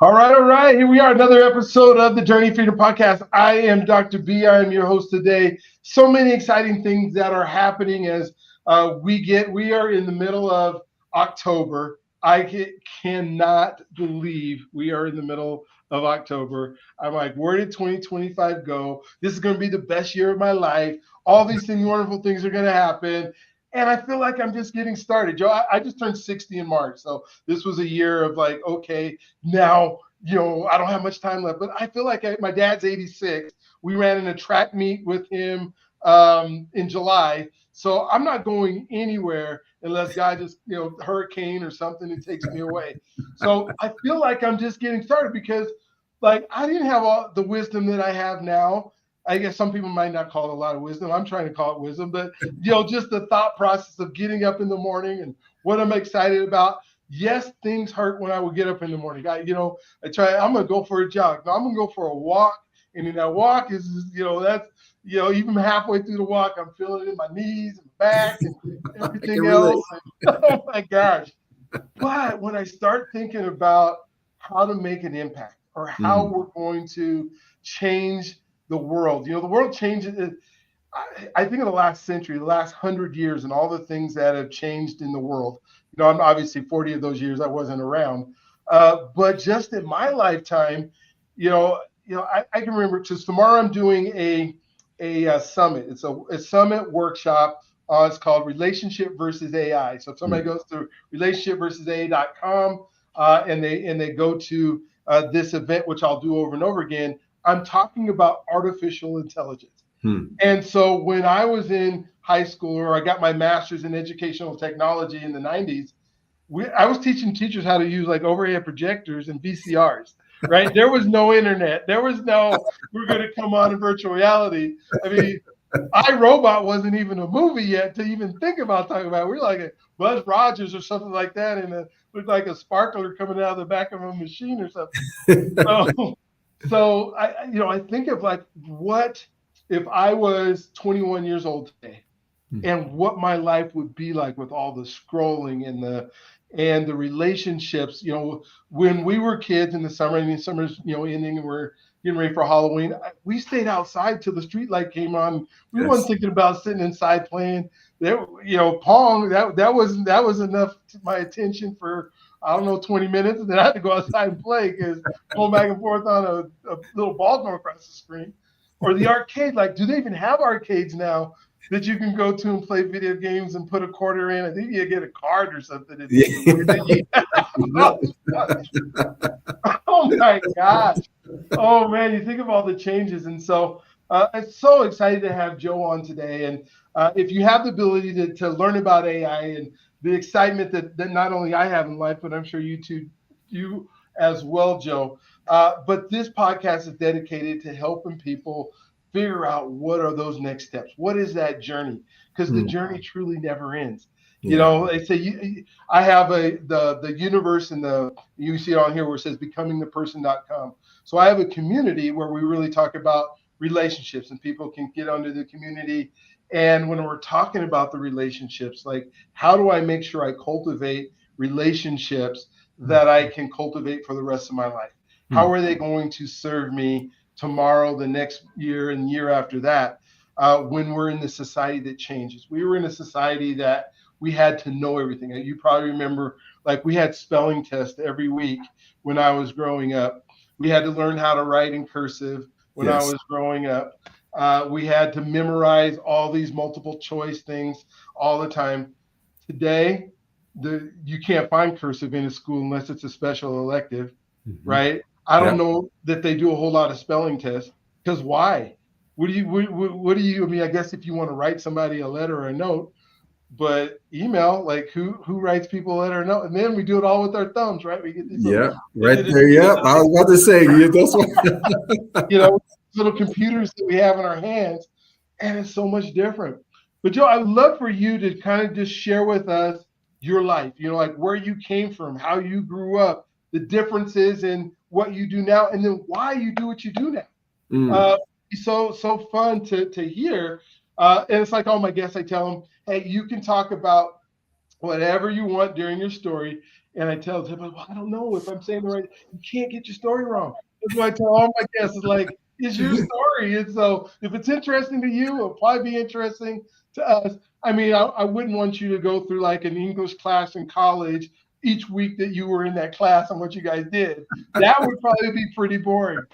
All right, all right. Here we are, another episode of the Journey Freedom Podcast. I am Dr. B. I am your host today. So many exciting things that are happening as we are in the middle of October. Cannot believe we are in the middle of October. I'm like, where did 2025 go? This is going to be the best year of my life. All these things, wonderful things are going to happen. And I feel like I'm just getting started. Joe, I just turned 60 in March. So this was a year of like, okay, now, I don't have much time left. But I feel like my dad's 86. We ran in a track meet with him in July. So I'm not going anywhere unless God just, hurricane or something, it takes me away. So I feel like I'm just getting started because like I didn't have all the wisdom that I have now. I guess some people might not call it a lot of wisdom. I'm trying to call it wisdom, but just the thought process of getting up in the morning and what I'm excited about. Yes, things hurt when I would get up in the morning. I'm gonna go for a jog. No, I'm gonna go for a walk. And in that walk is, that's, even halfway through the walk, I'm feeling it in my knees and back and everything else. And, oh my gosh. But when I start thinking about how to make an impact or how we're going to change the world, the world changes. I think in the last century, the last 100 years, and all the things that have changed in the world. I'm obviously 40 of those years I wasn't around, but just in my lifetime, I can remember. Because tomorrow I'm doing a summit. It's a summit workshop. It's called Relationship versus AI. So if somebody goes to relationshipversusai.com and they go to this event, which I'll do over and over again, I'm talking about artificial intelligence. And so when I was in high school, or I got my master's in educational technology in the 90s, I was teaching teachers how to use like overhead projectors and VCRs, right? There was no internet. There was no, we're going to come on in virtual reality. I mean, iRobot wasn't even a movie yet to even think about talking about. We're like a Buzz Rogers or something like that, and it looked like a sparkler coming out of the back of a machine or something. So I think of like, what if I was 21 years old today, and what my life would be like with all the scrolling and the relationships. When we were kids in the summer, and the summer's ending, and we're getting ready for Halloween, we stayed outside till the street light came on. We wasn't thinking about sitting inside playing. Pong. That was enough to my attention for, I don't know, 20 minutes, and then I had to go outside and play because going back and forth on a little ball going across the screen. Or the arcade. Like, do they even have arcades now that you can go to and play video games and put a quarter in? I think you get a card or something. Oh my gosh. Oh man, you think of all the changes. And so I'm so excited to have Joe on today. And if you have the ability to learn about AI and the excitement that not only I have in life, but I'm sure you as well, Joe. But this podcast is dedicated to helping people figure out what are those next steps. What is that journey? Because the journey truly never ends. They say I have the universe, and you see it on here where it says becomingtheperson.com. So I have a community where we really talk about relationships, and people can get under the community. And when we're talking about the relationships, like, how do I make sure I cultivate relationships that I can cultivate for the rest of my life? How are they going to serve me tomorrow, the next year, and the year after that, when we're in the society that changes? We were in a society that we had to know everything. You probably remember, like, we had spelling tests every week when I was growing up. We had to learn how to write in cursive when I was growing up. We had to memorize all these multiple choice things all the time. Today, you can't find cursive in a school unless it's a special elective, right? I don't know that they do a whole lot of spelling tests, because why? What do you, I mean, I guess if you want to write somebody a letter or a note, but email, like, who writes people a letter or note? And then we do it all with our thumbs, right? We get these right there. Yeah, I was about to say, that's what, little computers that we have in our hands, and it's so much different. But Joe, I would love for you to kind of just share with us your life, like where you came from, how you grew up, the differences in what you do now, and then why you do what you do now. It's so fun to hear. And it's like all my guests, I tell them, hey, you can talk about whatever you want during your story. And I tell them, well, I don't know if I'm saying the right. You can't get your story wrong. That's why I tell all my guests, is like, it's your story. And so if it's interesting to you, it'll probably be interesting to us. I mean, I wouldn't want you to go through like an English class in college each week that you were in that class and what you guys did. That would probably be pretty boring.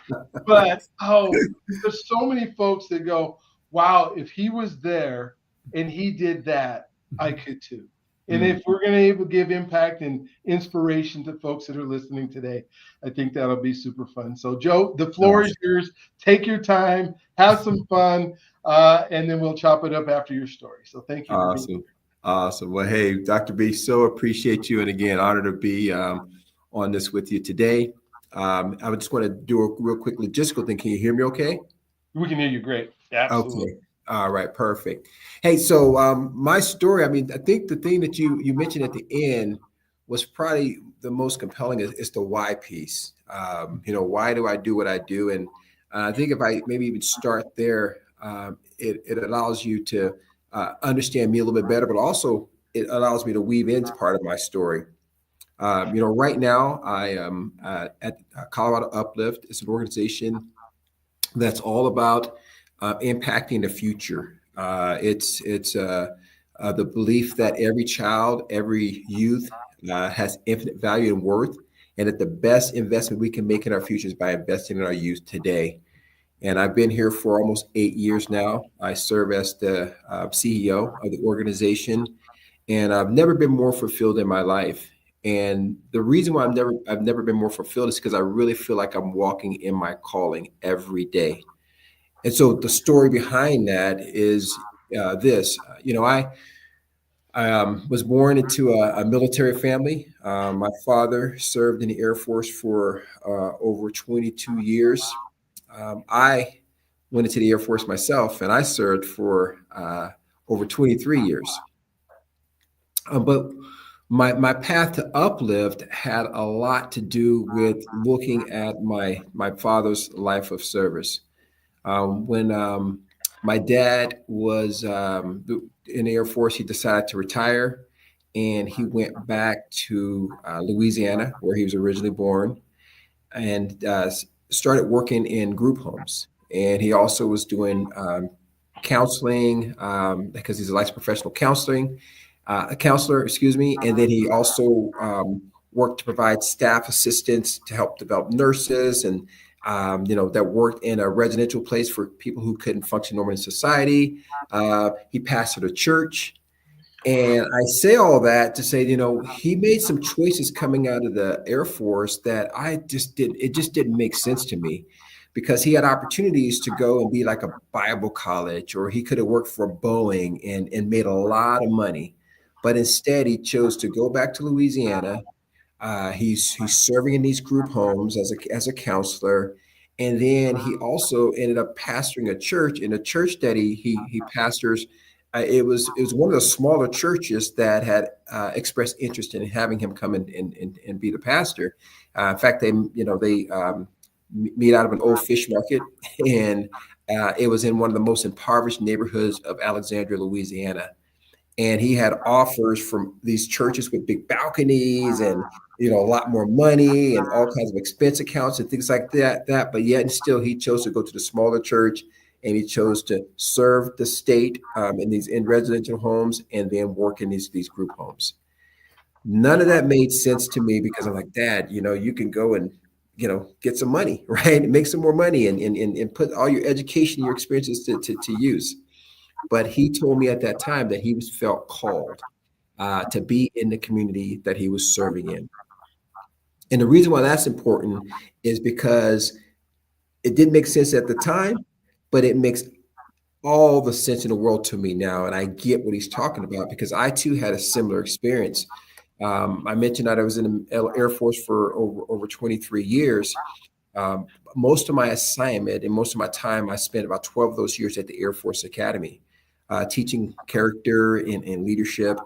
But there's so many folks that go, wow, if he was there and he did that, I could too. And if we're going to able to give impact and inspiration to folks that are listening today, I think that'll be super fun. So, Joe, the floor is yours. Take your time, have some fun, and then we'll chop it up after your story. So, thank you. Awesome. Awesome. Well, hey, Dr. B, so appreciate you. And again, honored to be on this with you today. I just want to do a real quick logistical thing. Can you hear me okay? We can hear you great. Absolutely. Okay. All right. Perfect. Hey, so my story, I mean, I think the thing that you mentioned at the end was probably the most compelling is the why piece. Why do I do what I do? And I think if I maybe even start there, it allows you to understand me a little bit better, but also it allows me to weave into part of my story. Right now I am at Colorado Uplift. It's an organization that's all about impacting the future. It's the belief that every child, every youth has infinite value and worth, and that the best investment we can make in our future is by investing in our youth today. And I've been here for almost 8 years now. I serve as the CEO of the organization, and I've never been more fulfilled in my life. And the reason why I've never been more fulfilled is because I really feel like I'm walking in my calling every day. And so the story behind that is this. I was born into a military family. My father served in the Air Force for over 22 years. I went into the Air Force myself, and I served for over 23 years. But my path to Uplift had a lot to do with looking at my father's life of service. When my dad was in the Air Force, he decided to retire, and he went back to Louisiana, where he was originally born, and started working in group homes. And he also was doing counseling because he's a licensed professional counselor, excuse me. And then he also worked to provide staff assistance to help develop nurses and that worked in a residential place for people who couldn't function normally in society. He pastored a church. And I say all that to say, he made some choices coming out of the Air Force that it just didn't make sense to me, because he had opportunities to go and be like a Bible college, or he could have worked for Boeing and made a lot of money. But instead, he chose to go back to Louisiana. He's serving in these group homes as a counselor, and then he also ended up pastoring a church. In a church that he pastors, it was one of the smaller churches that had expressed interest in having him come and be the pastor. In fact, they meet out of an old fish market, and it was in one of the most impoverished neighborhoods of Alexandria, Louisiana. And he had offers from these churches with big balconies and a lot more money and all kinds of expense accounts and things like that. But yet and still, he chose to go to the smaller church, and he chose to serve the state in residential homes, and then work in these group homes. None of that made sense to me, because I'm like, Dad, you can go and get some money, right? Make some more money and put all your education, your experiences to use. But he told me at that time that he felt called to be in the community that he was serving in. And the reason why that's important is because it didn't make sense at the time, but it makes all the sense in the world to me now. And I get what he's talking about, because I too had a similar experience. I mentioned that I was in the Air Force for over 23 years. Most of my assignment and most of my time, I spent about 12 of those years at the Air Force Academy, teaching character and leadership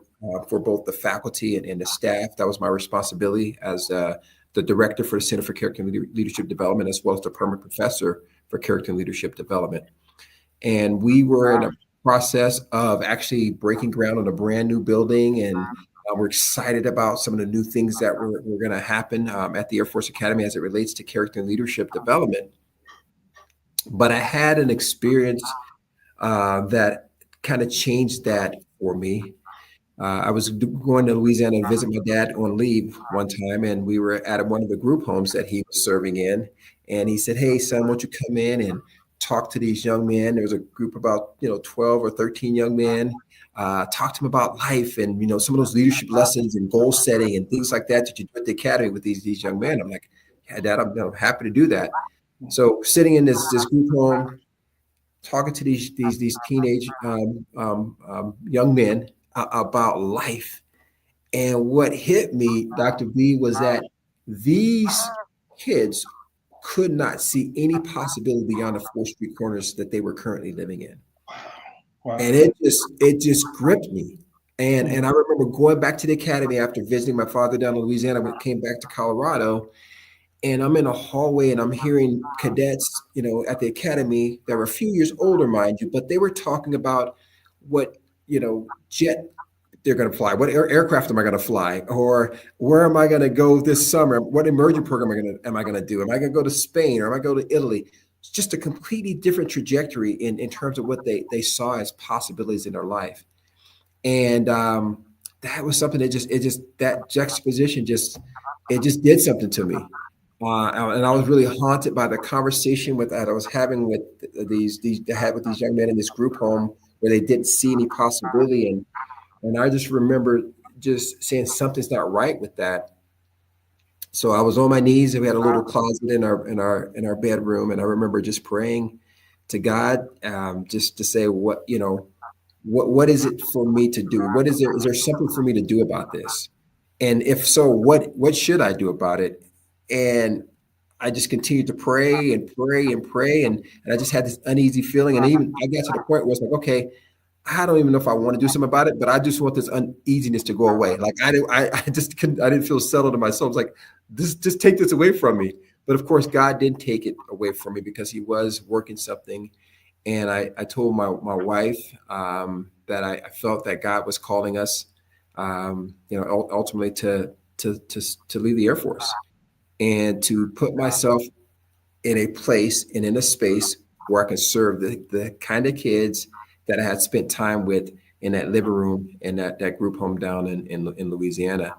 for both the faculty and the staff. That was my responsibility as the director for the Center for Character and Leadership Development, as well as the permanent professor for character and leadership development. And we were in a process of actually breaking ground on a brand new building, and We're excited about some of the new things that were going to happen at the Air Force Academy as it relates to character and leadership development. But I had an experience that kind of changed that for me. I was going to Louisiana to visit my dad on leave one time, and we were at one of the group homes that he was serving in. And he said, "Hey, son, won't you come in and talk to these young men?" There was a group about 12 or 13 young men. Talk to them about life and some of those leadership lessons and goal setting and things like that you do at the academy with these young men. I'm like, "Yeah, Dad, I'm happy to do that." So sitting in this group home, talking to these teenage young men about life. And what hit me, Dr. B, was that these kids could not see any possibility beyond the four street corners that they were currently living in. Wow. And it just gripped me. And I remember going back to the academy after visiting my father down in Louisiana, but came back to Colorado, and I'm in a hallway and I'm hearing cadets, at the academy that were a few years older, mind you, but they were talking about what, jet they're going to fly, what aircraft am I going to fly, or where am I going to go this summer? What emerging program am I going to do? Am I going to go to Spain or am I going to go to Italy? It's just a completely different trajectory in terms of what they saw as possibilities in their life. And that was something that juxtaposition it just did something to me. And I was really haunted by the conversation that I was having with these young men in this group home where they didn't see any possibility. And I just remember just saying something's not right with that. So I was on my knees and we had a little closet in our bedroom. And I remember just praying to God, just to say, what is it for me to do? Is there something for me to do about this? And if so, what should I do about it? And I just continued to pray and pray and pray. And I just had this uneasy feeling. And even I got to the point where it's like, okay, I don't even know if I want to do something about it, but I just want this uneasiness to go away. Like I didn't feel settled in my soul. It's like, just take this away from me. But of course, God didn't take it away from me because he was working something. And I told my wife that I felt that God was calling us, ultimately to leave the Air Force and to put myself in a place and in a space where I can serve the kind of kids that I had spent time with in that living room in that group home down in Louisiana.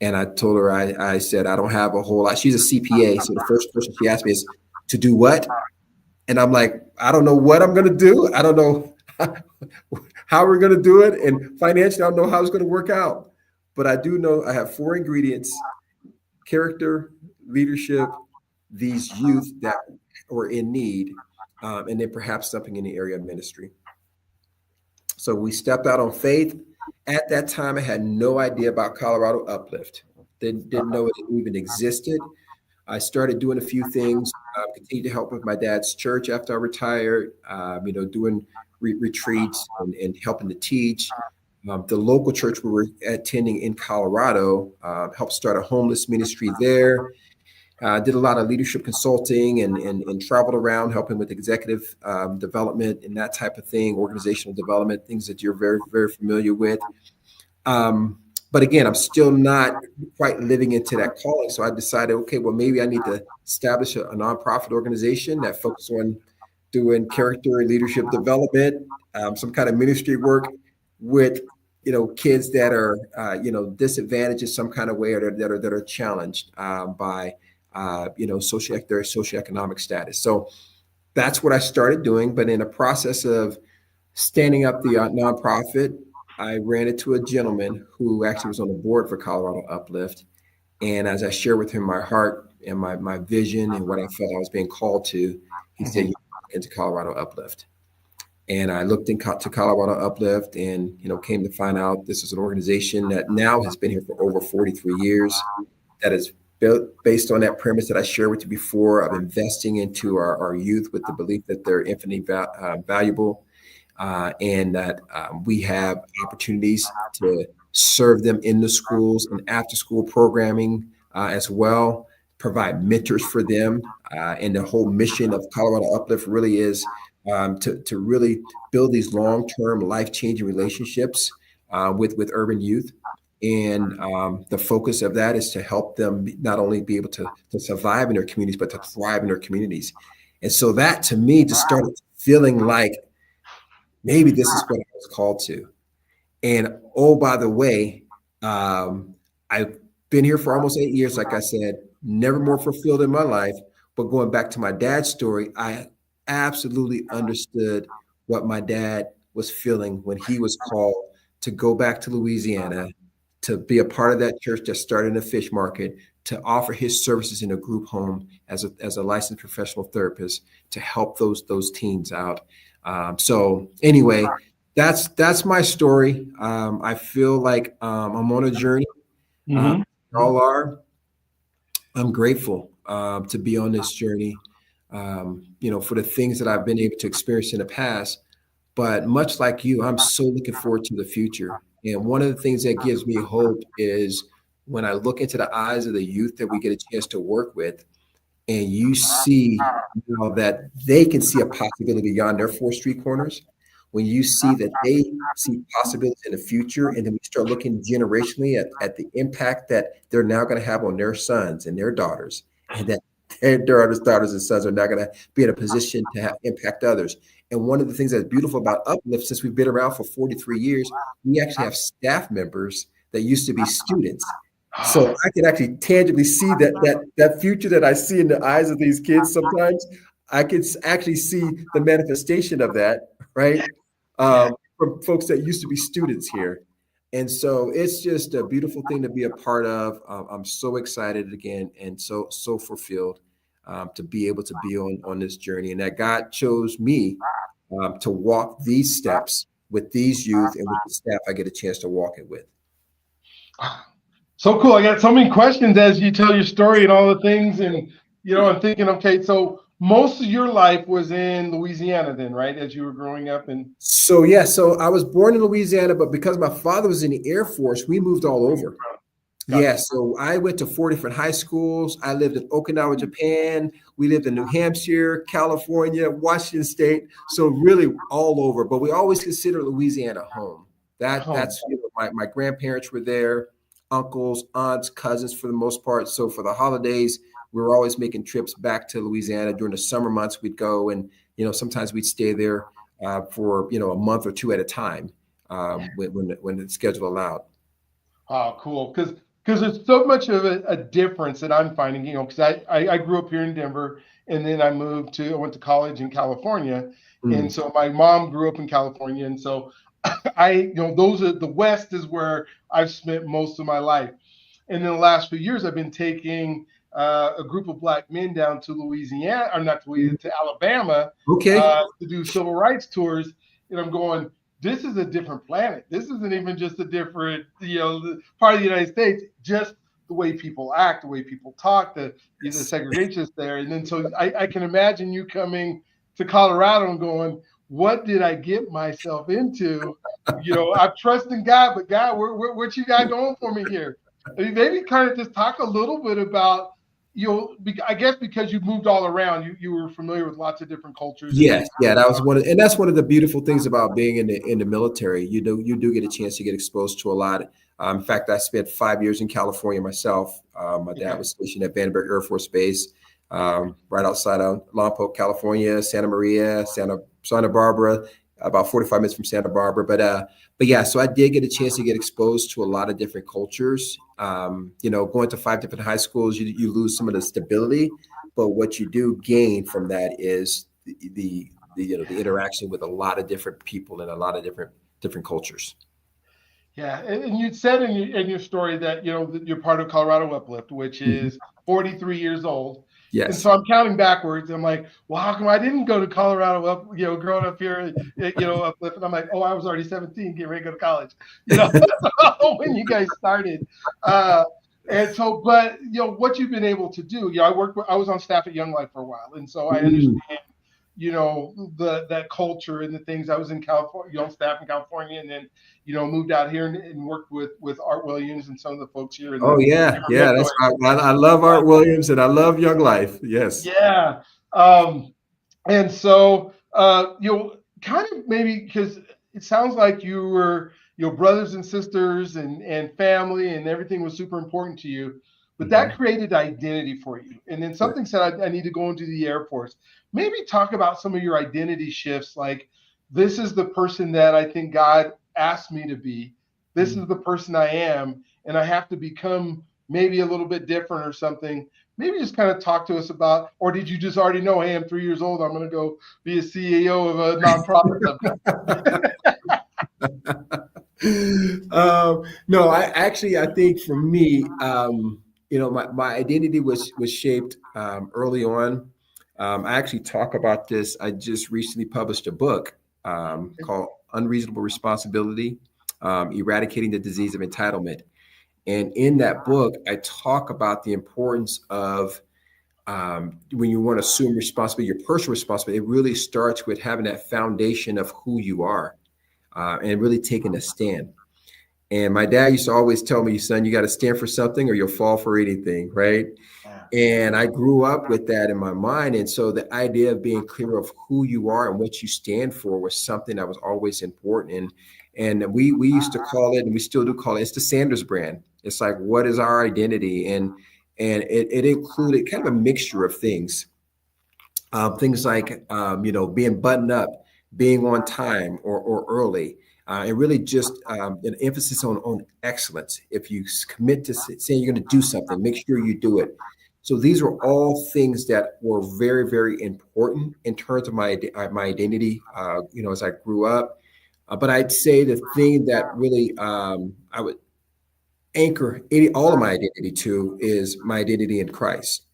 And I told her, I said, I don't have a whole lot. She's a CPA. So the first question she asked me is, to do what? And I'm like, I don't know what I'm going to do. I don't know how we're going to do it. And financially, I don't know how it's going to work out. But I do know I have 4 ingredients: character, leadership, these youth that were in need, and then perhaps something in the area of ministry. So we stepped out on faith. At that time, I had no idea about Colorado Uplift. Didn't know it even existed. I started doing a few things, continued to help with my dad's church after I retired, doing retreats and helping to teach. The local church we were attending in Colorado helped start a homeless ministry there. Did a lot of leadership consulting and traveled around helping with executive development and that type of thing, organizational development, things that you're very, very familiar with. But again, I'm still not quite living into that calling. So I decided, okay, well, maybe I need to establish a nonprofit organization that focuses on doing character and leadership development, some kind of ministry work with, kids that are, disadvantaged in some kind of way or that are challenged by, their socioeconomic status. So that's what I started doing. But in the process of standing up the nonprofit, I ran into a gentleman who actually was on the board for Colorado Uplift. And as I shared with him my heart and my vision and what I felt I was being called to, he said, "You look into Colorado Uplift." And I looked into Colorado Uplift and, came to find out this is an organization that now has been here for over 43 years, that is built based on that premise that I shared with you before of investing into our youth with the belief that they're infinitely valuable. And that we have opportunities to serve them in the schools and after school programming as well, provide mentors for them. And the whole mission of Colorado Uplift really is to really build these long-term life-changing relationships with urban youth. And the focus of that is to help them not only be able to survive in their communities, but to thrive in their communities. And so that to me just started feeling like maybe this is what I was called to. And oh, by the way, I've been here for almost 8 years, like I said, never more fulfilled in my life. But going back to my dad's story, I absolutely understood what my dad was feeling when he was called to go back to Louisiana, to be a part of that church that started in a fish market, to offer his services in a group home as a licensed professional therapist to help those teens out. So anyway, that's my story. I feel like I'm on a journey. Uh, Mm-hmm. all are. I'm grateful to be on this journey. For the things that I've been able to experience in the past. But much like you, I'm so looking forward to the future. And one of the things that gives me hope is when I look into the eyes of the youth that we get a chance to work with, and you see that they can see a possibility beyond their four street corners. When you see that they see possibilities in the future, and then we start looking generationally at the impact that they're now going to have on their sons and their daughters, and that their daughters and sons are now going to be in a position to have impact others. And one of the things that's beautiful about Uplift, since we've been around for 43 years, we actually have staff members that used to be students. So I can actually tangibly see that future that I see in the eyes of these kids. Sometimes I can actually see the manifestation of that, right? Yeah. From folks that used to be students here. And so it's just a beautiful thing to be a part of. I'm so excited again and so fulfilled to be able to be on this journey, and that God chose me to walk these steps with these youth and with the staff I get a chance to walk it with. So cool. I got so many questions as you tell your story and all the things. And, I'm thinking, okay, so most of your life was in Louisiana then, right? As you were growing up. And So yeah, so I was born in Louisiana, but because my father was in the Air Force, we moved all over. Yeah, gotcha. so I went to 4 different high schools. I lived in Okinawa, Japan. We lived in New Hampshire, California, Washington State. So really all over, but we always consider Louisiana home. Home. That's my grandparents were there, uncles, aunts, cousins for the most part. So for the holidays, we were always making trips back to Louisiana. During the summer months, we'd go and sometimes we'd stay there for a month or two at a time when the schedule allowed. Oh, cool. Because there's so much of a difference that I'm finding, because I grew up here in Denver, and then I went to college in California. And Mm. so my mom grew up in California. And so the West is where I've spent most of my life. And in the last few years, I've been taking a group of black men down to Louisiana, or not to Louisiana, to Alabama, Okay. to do civil rights tours. And I'm going, this is a different planet. This isn't even just a different, part of the United States. Just the way people act, the way people talk, the segregation is there. And then so I can imagine you coming to Colorado and going, what did I get myself into? I'm trusting God, but God, what you got going for me here? I mean, maybe kind of just talk a little bit about, I guess because you've moved all around, you were familiar with lots of different cultures and Yes, things. yeah, that was and that's one of the beautiful things about being in the military. You do get a chance to get exposed to a lot. In fact, I spent 5 years in California myself. My dad Okay. was stationed at Vandenberg Air Force Base, right outside of Lompoc, California, Santa Maria, Santa Barbara, about 45 minutes from Santa Barbara. But yeah, so I did get a chance to get exposed to a lot of different cultures. Going to 5 different high schools, you lose some of the stability, but what you do gain from that is the interaction with a lot of different people and a lot of different cultures. Yeah, and you said in your story that that you're part of Colorado Uplift, which Mhm. is 43 years old, and Yes. so I'm counting backwards. I'm like, well, how come I didn't go to Colorado up, growing up here, Uplift? And I'm like, oh, I was already 17, getting ready to go to college, when you guys started. Uh, and so, but what you've been able to do, I was on staff at Young Life for a while, and so I Mm. understand that culture and the things. I was in California, staff in California, and then moved out here and worked with Art Williams and some of the folks here in Oh the yeah, yeah. metro That's I love Art Williams and I love Young Life. Yes. area. Yeah. And so kind of maybe because it sounds like you were your brothers and sisters and family and everything was super important to you. But that Mhm. created identity for you. And then Right. something said, I need to go into the Air Force. Maybe talk about some of your identity shifts. Like, this is the person that I think God asked me to be. This Mhm. is the person I am. And I have to become maybe a little bit different or something. Maybe just kind of talk to us about, or did you just already know, hey, I'm 3 years old, I'm going to go be a CEO of a nonprofit someday? No, I think for me, my identity was shaped early on. I actually talk about this. I just recently published a book called Unreasonable Responsibility, Eradicating the Disease of Entitlement. And in that book, I talk about the importance of when you want to assume responsibility, your personal responsibility. It really starts with having that foundation of who you are and really taking a stand. And my dad used to always tell me, son, you got to stand for something or you'll fall for anything, right? And I grew up with that in my mind. And so the idea of being clear of who you are and what you stand for was something that was always important. And we used to call it, and we still do call it, it's the Sanders brand. It's like, what is our identity? And it included kind of a mixture of things. Things like being buttoned up, being on time or early, and really just an emphasis on excellence. If you commit to saying you're going to do something, make sure you do it. So these are all things that were very, very important in terms of my identity. As I grew up, but I'd say the thing that really I would anchor all of my identity to is my identity in Christ.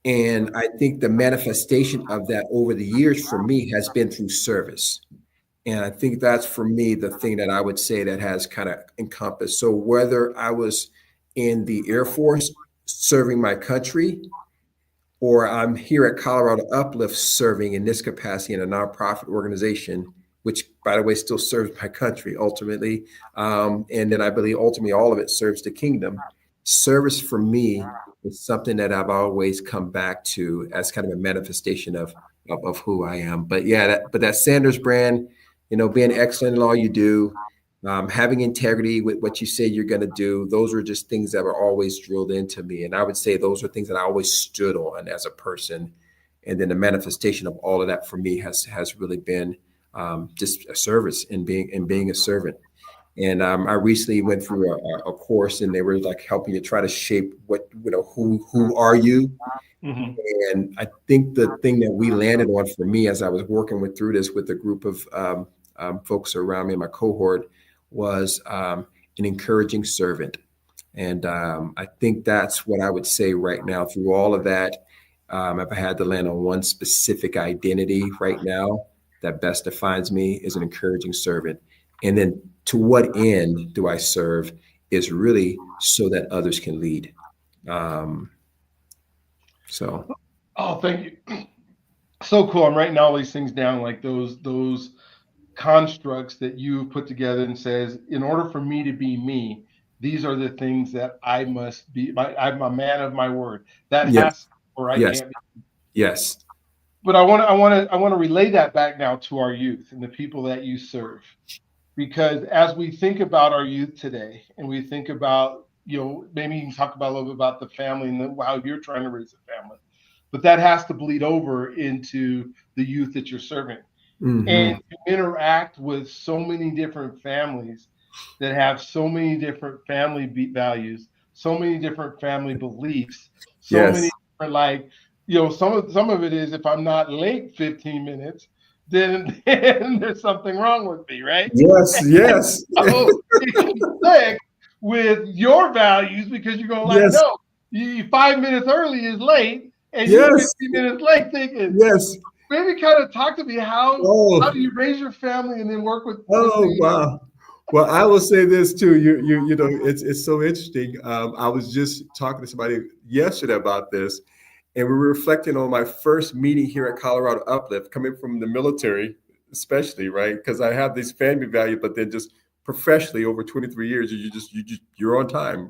And I think the manifestation of that over the years for me has been through service. And I think that's for me the thing that I would say that has kind of encompassed. So whether I was in the Air Force serving my country, or I'm here at Colorado Uplift serving in this capacity in a nonprofit organization, which, by the way, still serves my country ultimately. And then I believe ultimately all of it serves the kingdom. Service for me is something that I've always come back to as kind of a manifestation of who I am. But yeah, that Sanders brand, being excellent in all you do, having integrity with what you say you're going to do, those are just things that were always drilled into me. And I would say those are things that I always stood on as a person. And then the manifestation of all of that for me has really been just a service and being a servant. And I recently went through a course, and they were like helping you try to shape who are you. Mhm. And I think the thing that we landed on for me as I was working through this with a group of folks around me in my cohort was an encouraging servant. And I think that's what I would say right now through all of that. If I had to land on one specific identity right now that best defines me is an encouraging servant. And then to what end do I serve is really so that others can lead. Um, so. Oh, thank you. So cool. I'm writing all these things down, like those constructs that you've put together and says, in order for me to be me, these are the things that I must be. I'm a man of my word. That Yes, has, or I yes, can't be. yes, But I want to relay that back now to our youth and the people that you serve, because as we think about our youth today, and we think about, maybe you can talk about a little bit about the family and how you're trying to raise a family, but that has to bleed over into the youth that you're serving, and hmm, you interact with so many different families that have so many different family values, so many different family beliefs, so many yes, different, like, some of it is, if I'm not late 15 minutes, then there's something wrong with me, right? yes, yes, So it conflicts with your values, because you're going like, yes, no, you 5 minutes early is late, and you yes, 15 minutes late thinking. yes. Maybe kind of talk to me, how Oh, do you raise your family and then work with oh, the. wow. Well, I will say this too. It's so interesting. I was just talking to somebody yesterday about this, and we were reflecting on my first meeting here at Colorado Uplift, coming from the military, especially, right? Because I have this family value, but then just professionally over 23 years, you're on time.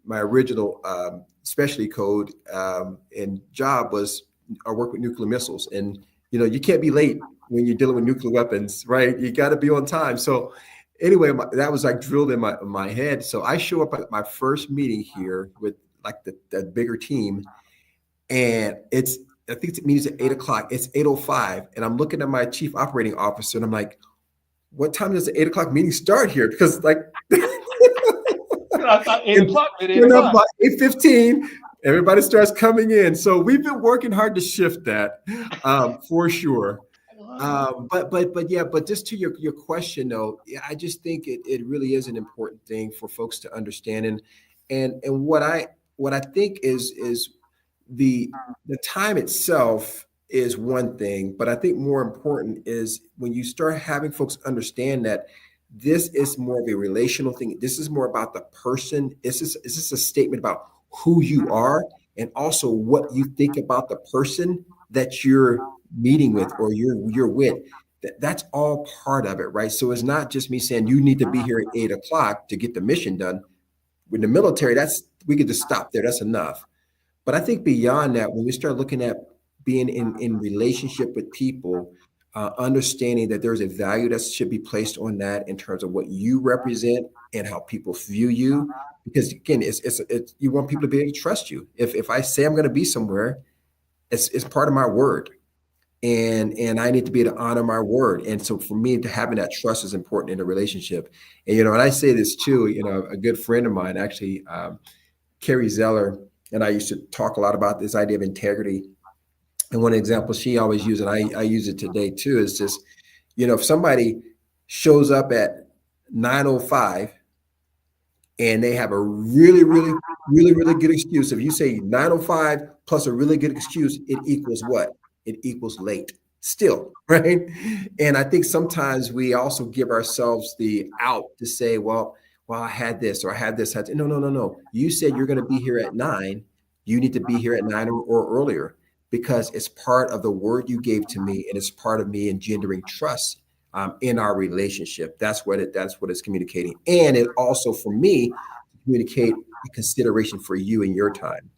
My original specialty code and job was I work with nuclear missiles, and you can't be late when you're dealing with nuclear weapons, right? You got to be on time. So anyway, that was like drilled in my head. So I show up at my first meeting here with like the bigger team, and I think it means at 8 o'clock. It's 8:05, and I'm looking at my chief operating officer, and I'm like, "What time does the 8 o'clock meeting start here?" Because like, I thought 8 o'clock, at 8 you know, o'clock. by 8:15, everybody starts coming in. So we've been working hard to shift that, for sure. But just to your question though, yeah, I just think it really is an important thing for folks to understand. And what I think is the the time itself is one thing, but I think more important is when you start having folks understand that this is more of a relational thing. This is more about the person. This is a statement about who you are and also what you think about the person that you're meeting with or you're with. That's all part of it, right? So it's not just me saying you need to be here at 8 o'clock to get the mission done. With the military, that's we could just stop there. That's enough. But I think beyond that, when we start looking at being in relationship with people, understanding that there's a value that should be placed on that in terms of what you represent and how people view you. Because again, it's you want people to be able to trust you. If I say I'm going to be somewhere, it's part of my word, and I need to be able to honor my word. And so for me, to having that trust is important in a relationship. And and I say this too. A good friend of mine actually. Carrie Zeller and I used to talk a lot about this idea of integrity. And one example she always used, and I use it today too, is just, if somebody shows up at 9:05 and they have a really, really, really, really good excuse. If you say 9:05 plus a really good excuse, it equals what? It equals late still, right? And I think sometimes we also give ourselves the out to say, well, I had this or I had this. No, no, no, no. You said you're going to be here at 9. You need to be here at 9 or earlier because it's part of the word you gave to me, and it's part of me engendering trust in our relationship. That's what it's communicating, and it also for me communicate a consideration for you and your time.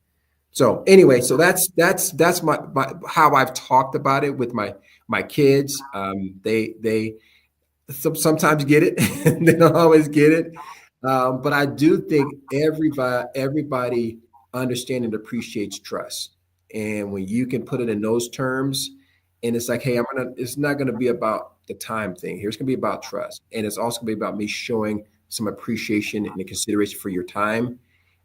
So anyway, so that's my how I've talked about it with my kids. They sometimes get it, they don't always get it, but I do think everybody understands and appreciates trust, and when you can put it in those terms, and it's like, hey, it's not gonna be about the time thing. Here, it's gonna be about trust, and it's also gonna be about me showing some appreciation and a consideration for your time.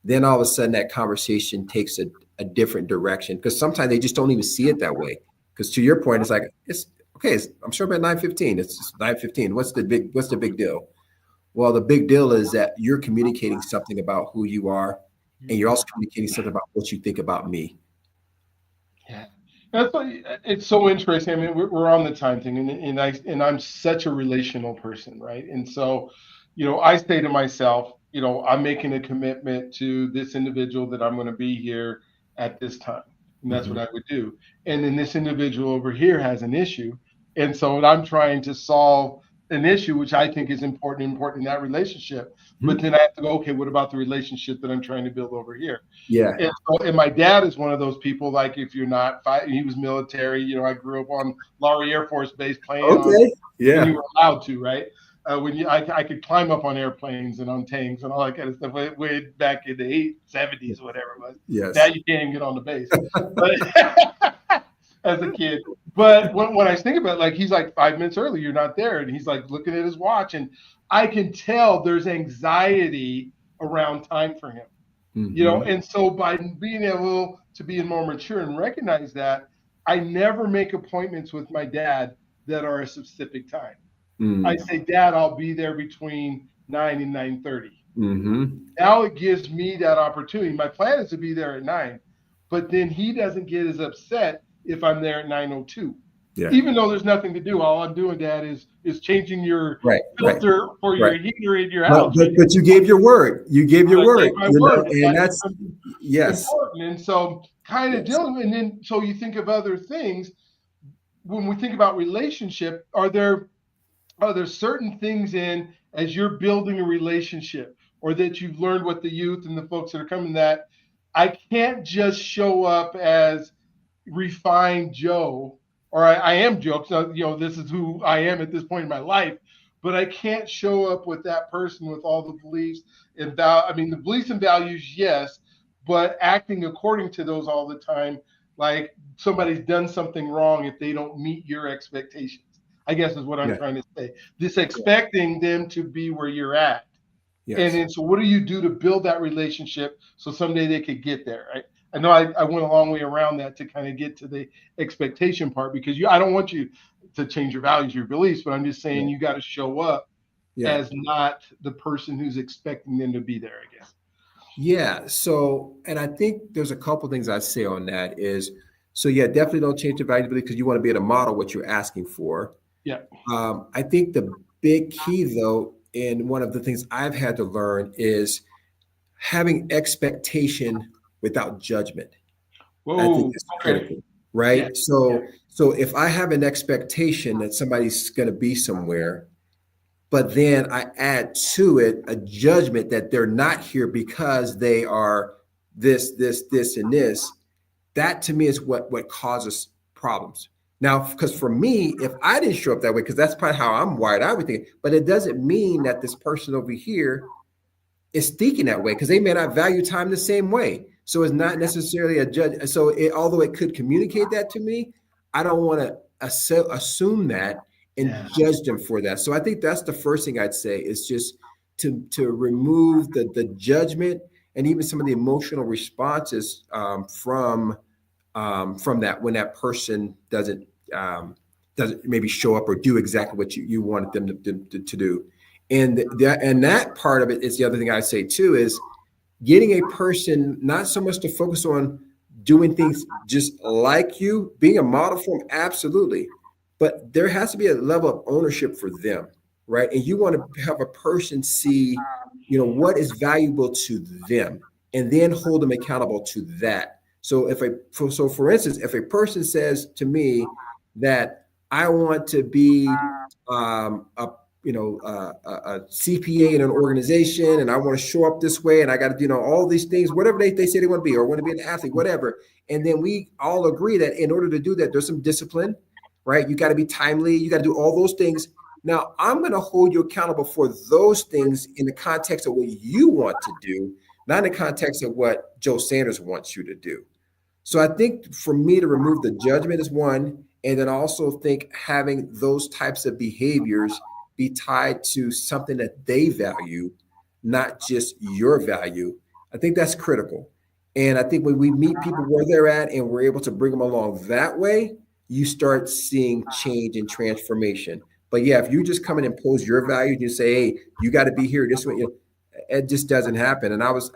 Then all of a sudden, that conversation takes a different direction because sometimes they just don't even see it that way. Because to your point, it's like it's okay. I'm sure about 9:15. It's 9:15. What's the big deal? Well, the big deal is that you're communicating something about who you are, and you're also communicating something about what you think about me. Yeah, it's so interesting. I mean, we're on the time thing, and I'm such a relational person, right? And so, I say to myself, I'm making a commitment to this individual that I'm going to be here at this time, and that's what Mhm. I would do. And then this individual over here has an issue, and so I'm trying to solve an issue which I think is important in that relationship. But Mhm. then I have to go, okay, what about the relationship that I'm trying to build over here? Yeah. And my dad is one of those people. Like, if you're not fighting, he was military. I grew up on Laurie Air Force Base playing on Okay. when Yeah. you were allowed to, right? I could climb up on airplanes and on tanks and all that kind of stuff way back in the 70s or whatever it was. Now Yes. you can't even get on the base, but as a kid. But when I think about it, like, he's like 5 minutes early, you're not there, and he's like looking at his watch, and I can tell there's anxiety around time for him. Hmm. And so by being able to be more mature and recognize that, I never make appointments with my dad that are a specific time. I Mm. say, Dad, I'll be there between 9 and 9:30. Hmm. Now it gives me that opportunity. My plan is to be there at 9, but then he doesn't get as upset if I'm there at 9:02. Yeah. Even though there's nothing to do, all I'm doing, Dad, is changing your Right. Right. filter for Right. your heater in your But house, but right? but you gave your word. You gave your I gave word. my word, and And that that's becomes yes. important. And so kind of Yes. dealing, and then so you think of other things. When we think about relationship, are there certain things in as you're building a relationship, or that you've learned with the youth and the folks that are coming, that I can't just show up as refined Joe, or I am jokes. This is who I am at this point in my life, but I can't show up with that person with all the beliefs and I mean, the beliefs and values, yes, but acting according to those all the time, like somebody's done something wrong if they don't meet your expectations. I guess is what I'm Yeah. trying to say. This Yeah. expecting them to be where you're at. And Yes. then, so what do you do to build that relationship so someday they could get there? I know I went a long way around that to kind of get to the expectation part because I don't want you to change your values, your beliefs, but I'm just saying Yeah. you got to show up Yeah. as not the person who's expecting them to be there, I guess. Yeah. So, and I think there's a couple things I say on that is, so yeah, definitely don't change the value because you want to be able to model what you're asking for. Yeah. I think the big key, though, and one of the things I've had to learn is having expectation without judgment. I think Whoa. is Okay. critical, Yeah. right? Yeah. So if I have an expectation that somebody's going to be somewhere, but then I add to it a judgment that they're not here because they are this, and this, that to me is what causes problems. Now, because for me, if I didn't show up that way, because that's probably how I'm wired, I would think, but it doesn't mean that this person over here is thinking that way because they may not value time the same way. So it's not necessarily a judge. So although it could communicate that to me, I don't want to assume that and Yeah. judge them for that. So I think that's the first thing I'd say is just to remove the judgment and even some of the emotional responses from that when that person doesn't maybe show up or do exactly what you wanted them to do. And that part of it is the other thing I say too is getting a person not so much to focus on doing things just like you, being a model for them, absolutely. But there has to be a level of ownership for them, right? And you want to have a person see, what is valuable to them and then hold them accountable to that. So for instance, if a person says to me that I want to be a CPA in an organization and I want to show up this way and I got to, all these things, whatever they say they want to be or want to be an athlete, whatever. And then we all agree that in order to do that, there's some discipline, right? You got to be timely. You got to do all those things. Now, I'm going to hold you accountable for those things in the context of what you want to do, not in the context of what Joe Sanders wants you to do. So I think for me to remove the judgment is one, and then also think having those types of behaviors be tied to something that they value, not just your value. I think that's critical. And I think when we meet people where they're at and we're able to bring them along that way, you start seeing change and transformation. But yeah, if you just come and impose your values and you say, hey, you got to be here this way, it just doesn't happen. And I was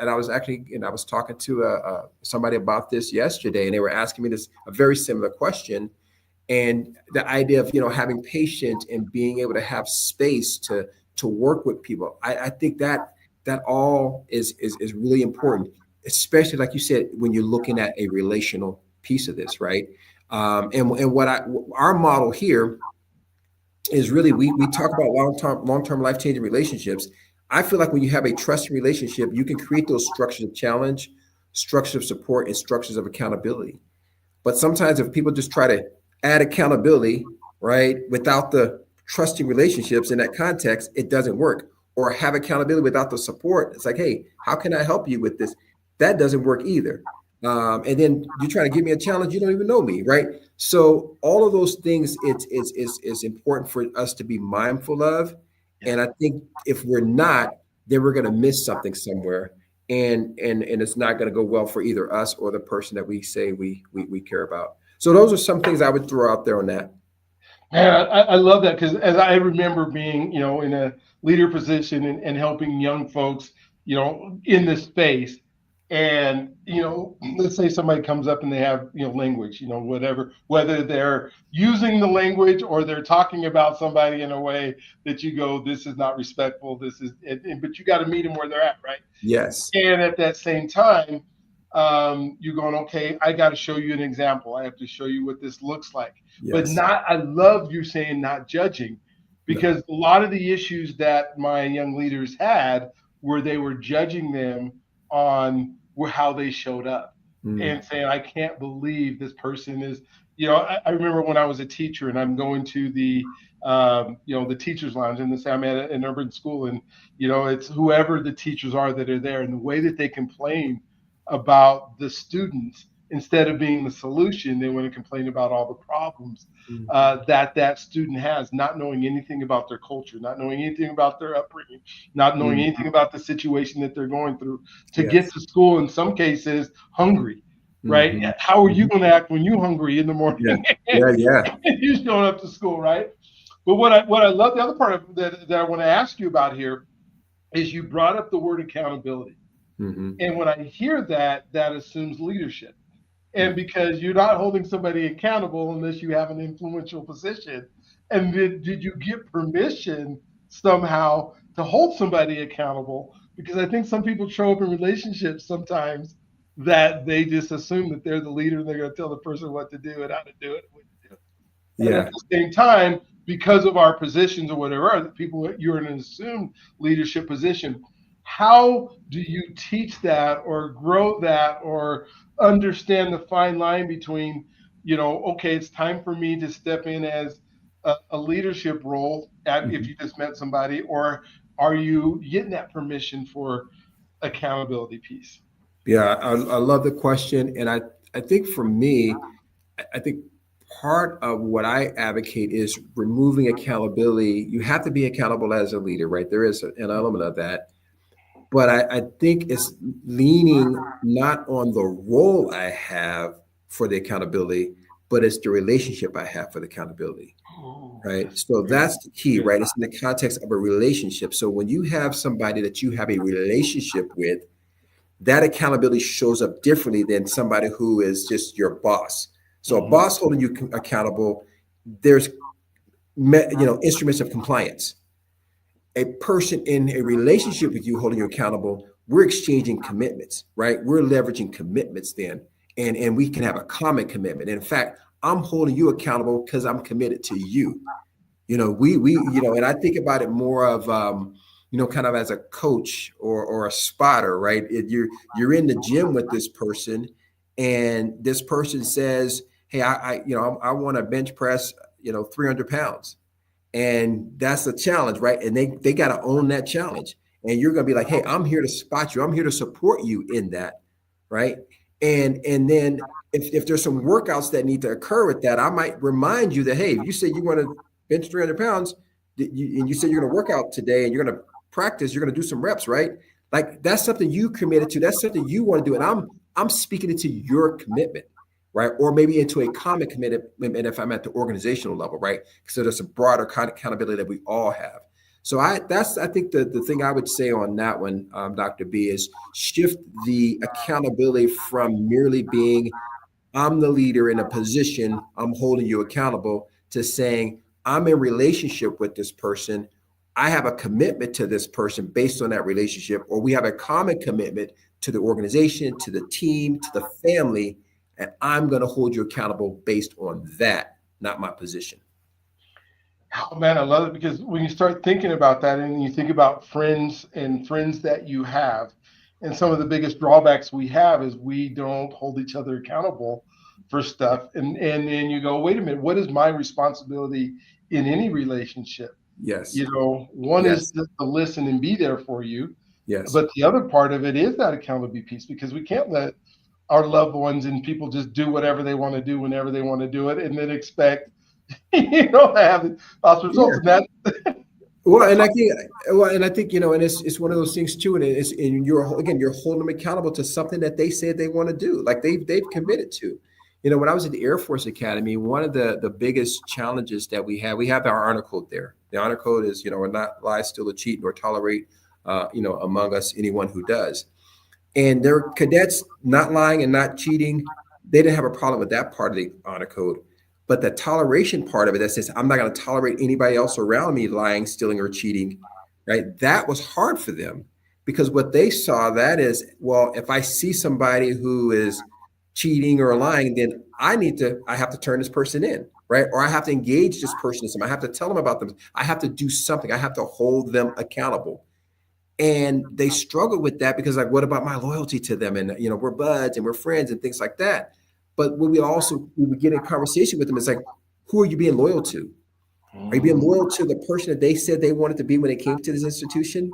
talking to somebody about this yesterday, and they were asking me this a very similar question. And the idea of having patience and being able to have space to work with people, I think that all is really important, especially like you said when you're looking at a relational piece of this, right? And what our model here is really we talk about long-term life-changing relationships. I feel like when you have a trusting relationship, you can create those structures of challenge, structures of support, and structures of accountability. But sometimes if people just try to add accountability, right, without the trusting relationships in that context, it doesn't work. Or have accountability without the support. It's like, hey, how can I help you with this? That doesn't work either. And then you try to give me a challenge, you don't even know me, right? So all of those things, it's important for us to be mindful of. Yeah. And I think if we're not, then we're going to miss something somewhere, and it's not going to go well for either us or the person that we say we care about. So those are some things I would throw out there on that. Man, I love that because as I remember being, in a leader position and helping young folks, in this space, and let's say somebody comes up and they have, language, whatever, whether they're using the language or they're talking about somebody in a way that you go, this is not respectful, this is, but you got to meet them where they're at, right? Yes. And at that same time, you're going, okay, I got to show you an example. I have to show you what this looks like. But Yes. not, I love you saying not judging, No. because a lot of the issues that my young leaders had were they were judging them on how they showed up Mm. and saying, I can't believe this person is, I remember when I was a teacher and I'm going to the teachers lounge, and this I'm at an urban school, and it's whoever the teachers are that are there, and the way that they complain about the students instead of being the solution, they want to complain about all the problems that student has, not knowing anything about their culture, not knowing anything about their upbringing, not knowing Mm. anything about the situation that they're going through to get Yes. to school. In some cases, hungry. Right? Hmm. How are you Hmm. going to act when you're hungry in the Yeah. morning and Yeah. Yeah. you're showing up to school, right? But what I love, the other part of that I want to ask you about here is you brought up the word accountability. Hmm. And when I hear that, that assumes leadership. And because you're not holding somebody accountable unless you have an influential position. And did you get permission somehow to hold somebody accountable? Because I think some people show up in relationships sometimes that they just assume that they're the leader and they're going to tell the person what to do and how to do it. And at Yeah. the same time, because of our positions or whatever, people, you're in an assumed leadership position. How do you teach that or grow that or understand the fine line between, okay, it's time for me to step in as a leadership role if Mhm. you just met somebody, or are you getting that permission for accountability piece? Yeah. I love the question, and I think for me, I think part of what I advocate is removing accountability. You have to be accountable as a leader, right? There is an element of that. But I think it's leaning not on the role I have for the accountability, but it's the relationship I have for the accountability, Oh, right? that's So good. that's the key, Good. right? It's in the context of a relationship. So when you have somebody that you have a relationship with, that accountability shows up differently than somebody who is just your boss. So a Mhm. boss holding you accountable, there's instruments of compliance. A person in a relationship with you holding you accountable, we're exchanging commitments, right? We're leveraging commitments then, and we can have a common commitment. And in fact, I'm holding you accountable because I'm committed to you. And I think about it more of kind of as a coach or a spotter, right? You're in the gym with this person, and this person says, "Hey, I want to bench press 300 pounds." And that's a challenge, right? And they got to own that challenge. And you're going to be like, "Hey, I'm here to spot you. I'm here to support you in that." Right. And then if there's some workouts that need to occur with that, I might remind you that, hey, if you say you want to bench 300 pounds, and you say you're going to work out today and you're going to practice, you're going to do some reps, right? Like that's something you committed to. That's something you want to do. And I'm speaking into your commitment, right? Or maybe into a common commitment if I'm at the organizational level, right? So there's a broader kind of accountability that we all have. So I think the thing I would say on that one, Dr. B, is shift the accountability from merely being I'm the leader in a position, I'm holding you accountable, to saying I'm in relationship with this person. I have a commitment to this person based on that relationship, or we have a common commitment to the organization, to the team, to the family, and I'm going to hold you accountable based on that, not my position. Oh man, I love it because when you start thinking about that and you think about friends and friends that you have, and some of the biggest drawbacks we have is we don't hold each other accountable for stuff. And then you go, wait a minute, what is my responsibility in any relationship? Yes, One is yes, just to listen and be there for you, yes. but the other part of it is that accountability piece because we can't let our loved ones and people just do whatever they want to do whenever they want to do it and then expect to have lots of results. Yeah. And that Well, that's and I think and it's one of those things too, and you're holding them accountable to something that they said they want to do, like they've committed to. When I was at the Air Force Academy, one of the biggest challenges that we have our honor code there. The honor code is we're not lie, steal, or cheat, nor tolerate among us anyone who does. And their cadets not lying and not cheating, they didn't have a problem with that part of the honor code. But the toleration part of it that says, I'm not going to tolerate anybody else around me lying, stealing, or cheating, right? That was hard for them because what they saw that is, well, if I see somebody who is cheating or lying, then I have to turn this person in, right? Or I have to engage this person in something. I have to tell them about them. I have to do something. I have to hold them accountable. And they struggle with that because, like, what about my loyalty to them? And we're buds and we're friends and things like that. But when we would get in conversation with them, it's like, who are you being loyal to? Are you being Mm. loyal to the person that they said they wanted to be when they came to this institution?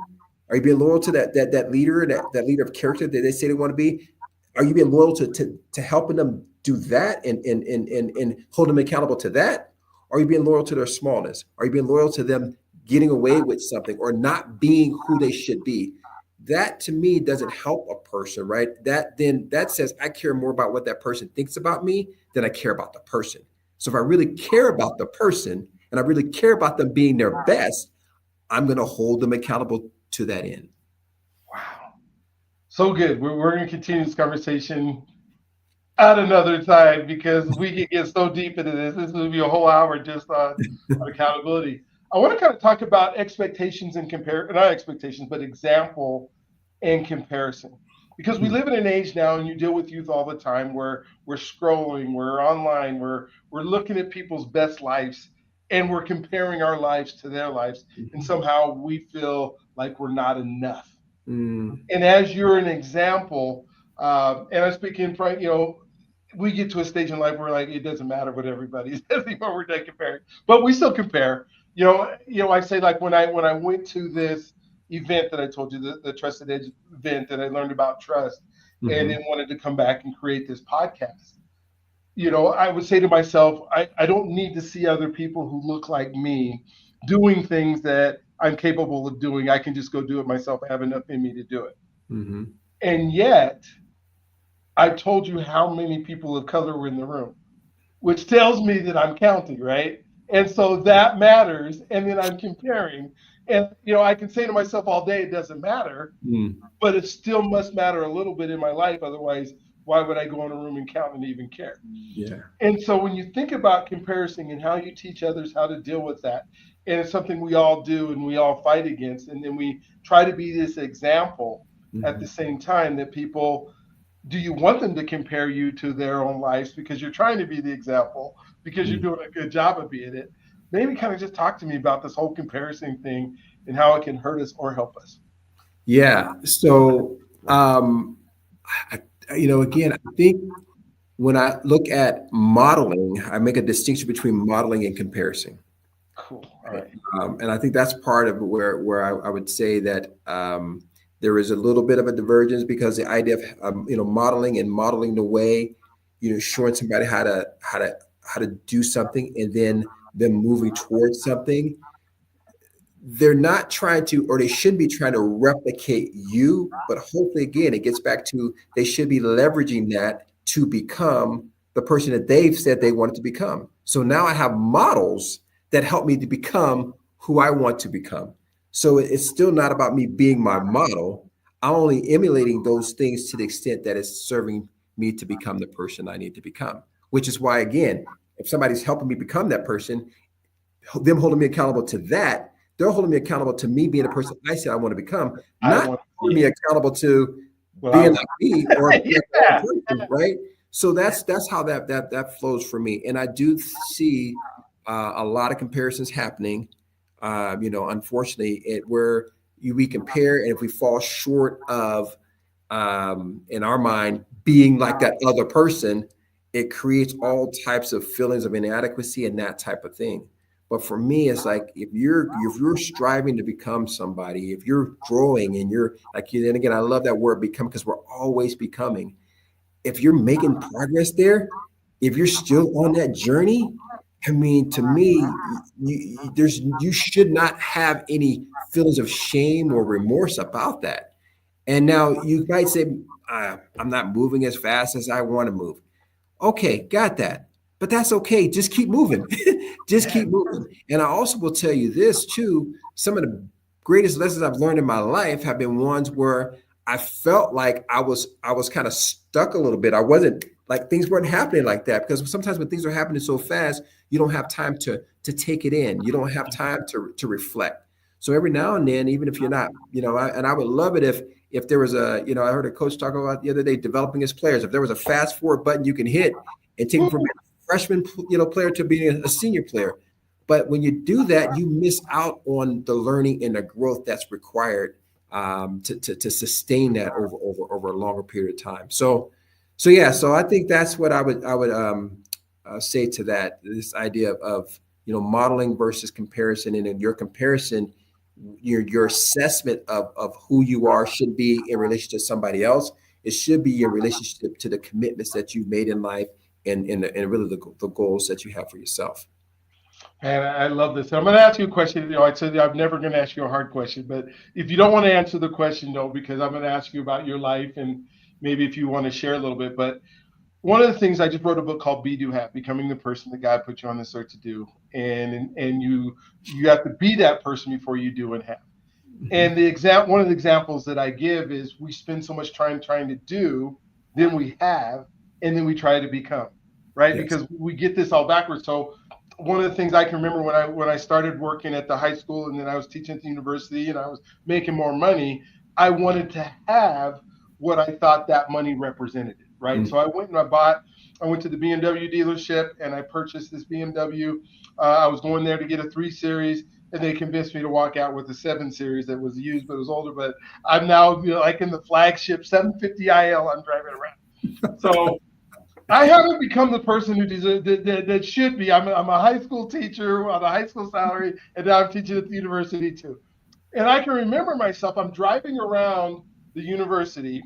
Are you being loyal to that leader, that leader of character that they say they want to be? Are you being loyal to helping them do that and hold them accountable to that? Are you being loyal to their smallness? Are you being loyal to them getting away with something or not being who they should be? That to me doesn't help a person, right? That says I care more about what that person thinks about me than I care about the person. So if I really care about the person and I really care about them being their best, I'm going to hold them accountable to that end. Wow. So good. We're going to continue this conversation at another time because we can get so deep into this. This will be a whole hour just on accountability. I want to kind of talk about expectations and compare, not expectations, but example and comparison. Because we live in an age now, and you deal with youth all the time, where we're scrolling, we're online, we're looking at people's best lives, and we're comparing our lives to their lives, and somehow we feel like we're not enough. Mm, And as you're an example, and I speak in front, we get to a stage in life where like it doesn't matter what everybody says anymore. We're done comparing, but we still compare. I say like when I went to this event that I told you, the Trusted Edge event, that I learned about trust, and then mhm, wanted to come back and create this podcast. I would say to myself, I don't need to see other people who look like me doing things that I'm capable of doing. I can just go do it myself. I have enough in me to do it. mhm. And yet, I told you how many people of color were in the room, which tells me that I'm counting, right? And so that matters. And then I'm comparing. And, I can say to myself all day, it doesn't matter, Mm, but it still must matter a little bit in my life. Otherwise, why would I go in a room and count and even care? yeah. And so when you think about comparison and how you teach others how to deal with that, and it's something we all do and we all fight against, and then we try to be this example at the Mhm, same time that people, do you want them to compare you to their own lives because you're trying to be the example, because you're mm. doing a good job of being it? Maybe kind of just talk to me about this whole comparison thing and how it can hurt us or help us. Yeah. So, um, again, I think when I look at modeling, I make a distinction between modeling and comparison. Cool. All Right? right. And I think that's part of where I would say that there is a little bit of a divergence because the idea of modeling and modeling the way, showing somebody how to do something and then them moving towards something, they're not trying to, or they should be trying to replicate you, but hopefully, again, it gets back to they should be leveraging that to become the person that they've said they wanted to become. So now I have models that help me to become who I want to become. So it's still not about me being my model. I'm only emulating those things to the extent that it's serving me to become the person I need to become, which is why, again, if somebody's helping me become that person, them holding me accountable to that, they're holding me accountable to me being the person I said I want to become, I not want to holding me be accountable to what I being want. like me or being like the other Yeah. person, right? So that's how that flows for me, and I do see a lot of comparisons happening. Unfortunately, where we compare, and if we fall short of in our mind being like that other person, it creates all types of feelings of inadequacy and that type of thing. But for me, it's like if you're striving to become somebody, if you're growing and you're like you, then again, I love that word become because we're always becoming. If you're making progress there, if you're still on that journey, I mean, to me, you should not have any feelings of shame or remorse about that. And now you might say, I'm not moving as fast as I want to move. Okay, got that. But that's okay. Just keep moving. Just Yeah. keep moving. And I also will tell you this too. Some of the greatest lessons I've learned in my life have been ones where I felt like I was kind of stuck a little bit. I wasn't like things weren't happening like that because sometimes when things are happening so fast, you don't have time to take it in. You don't have time to reflect. So every now and then, even if you're not, and I would love it if there was I heard a coach talk about the other day developing his players. If there was a fast forward button you can hit and take them from being a freshman, player to being a senior player. But when you do that, you miss out on the learning and the growth that's required to sustain that over a longer period of time. So So yeah, so I think that's what I would say to that. This idea of modeling versus comparison, and in your comparison, your assessment of who you are should be in relation to somebody else. It should be your relationship to the commitments that you've made in life, and really the goals that you have for yourself. And I love this. I'm going to ask you a question. I said I'm never going to ask you a hard question, but if you don't want to answer the question, don't, because I'm going to ask you about your life and maybe if you want to share a little bit. But one of the things, I just wrote a book called Be Do Have, becoming the person that God put you on this earth to do, and you have to be that person before you do and have. Mhm. And one of the examples that I give is we spend so much time trying to do, then we have, and then we try to become, right? Yes. Because we get this all backwards. So one of the things I can remember when I started working at the high school and then I was teaching at the university and I was making more money, I wanted to have what I thought that money represented, right? Mm. So I went to the BMW dealership and I purchased this BMW. I was going there to get a 3 Series, and they convinced me to walk out with the 7 Series that was used, but it was older. But I'm now, like in the flagship 750 IL I'm driving around. So I haven't become the person who deserves that should be. I'm a high school teacher on a high school salary, and now I'm teaching at the university too. And I can remember myself. I'm driving around the university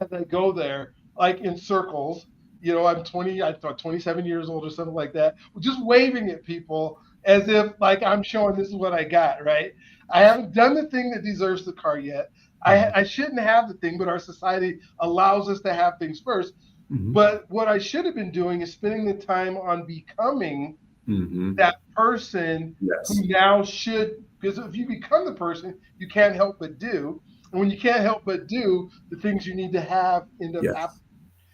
as I go there, like in circles. I'm 20, I thought 27 years old or something like that, just waving at people as if like I'm showing this is what I got, right? I haven't done the thing that deserves the car yet. I shouldn't have the thing, but our society allows us to have things first. Mhm. But what I should have been doing is spending the time on becoming Mhm. that person who Yes. now should, because if you become the person, you can't help but do. And when you can't help but do, the things you need to have end up happening.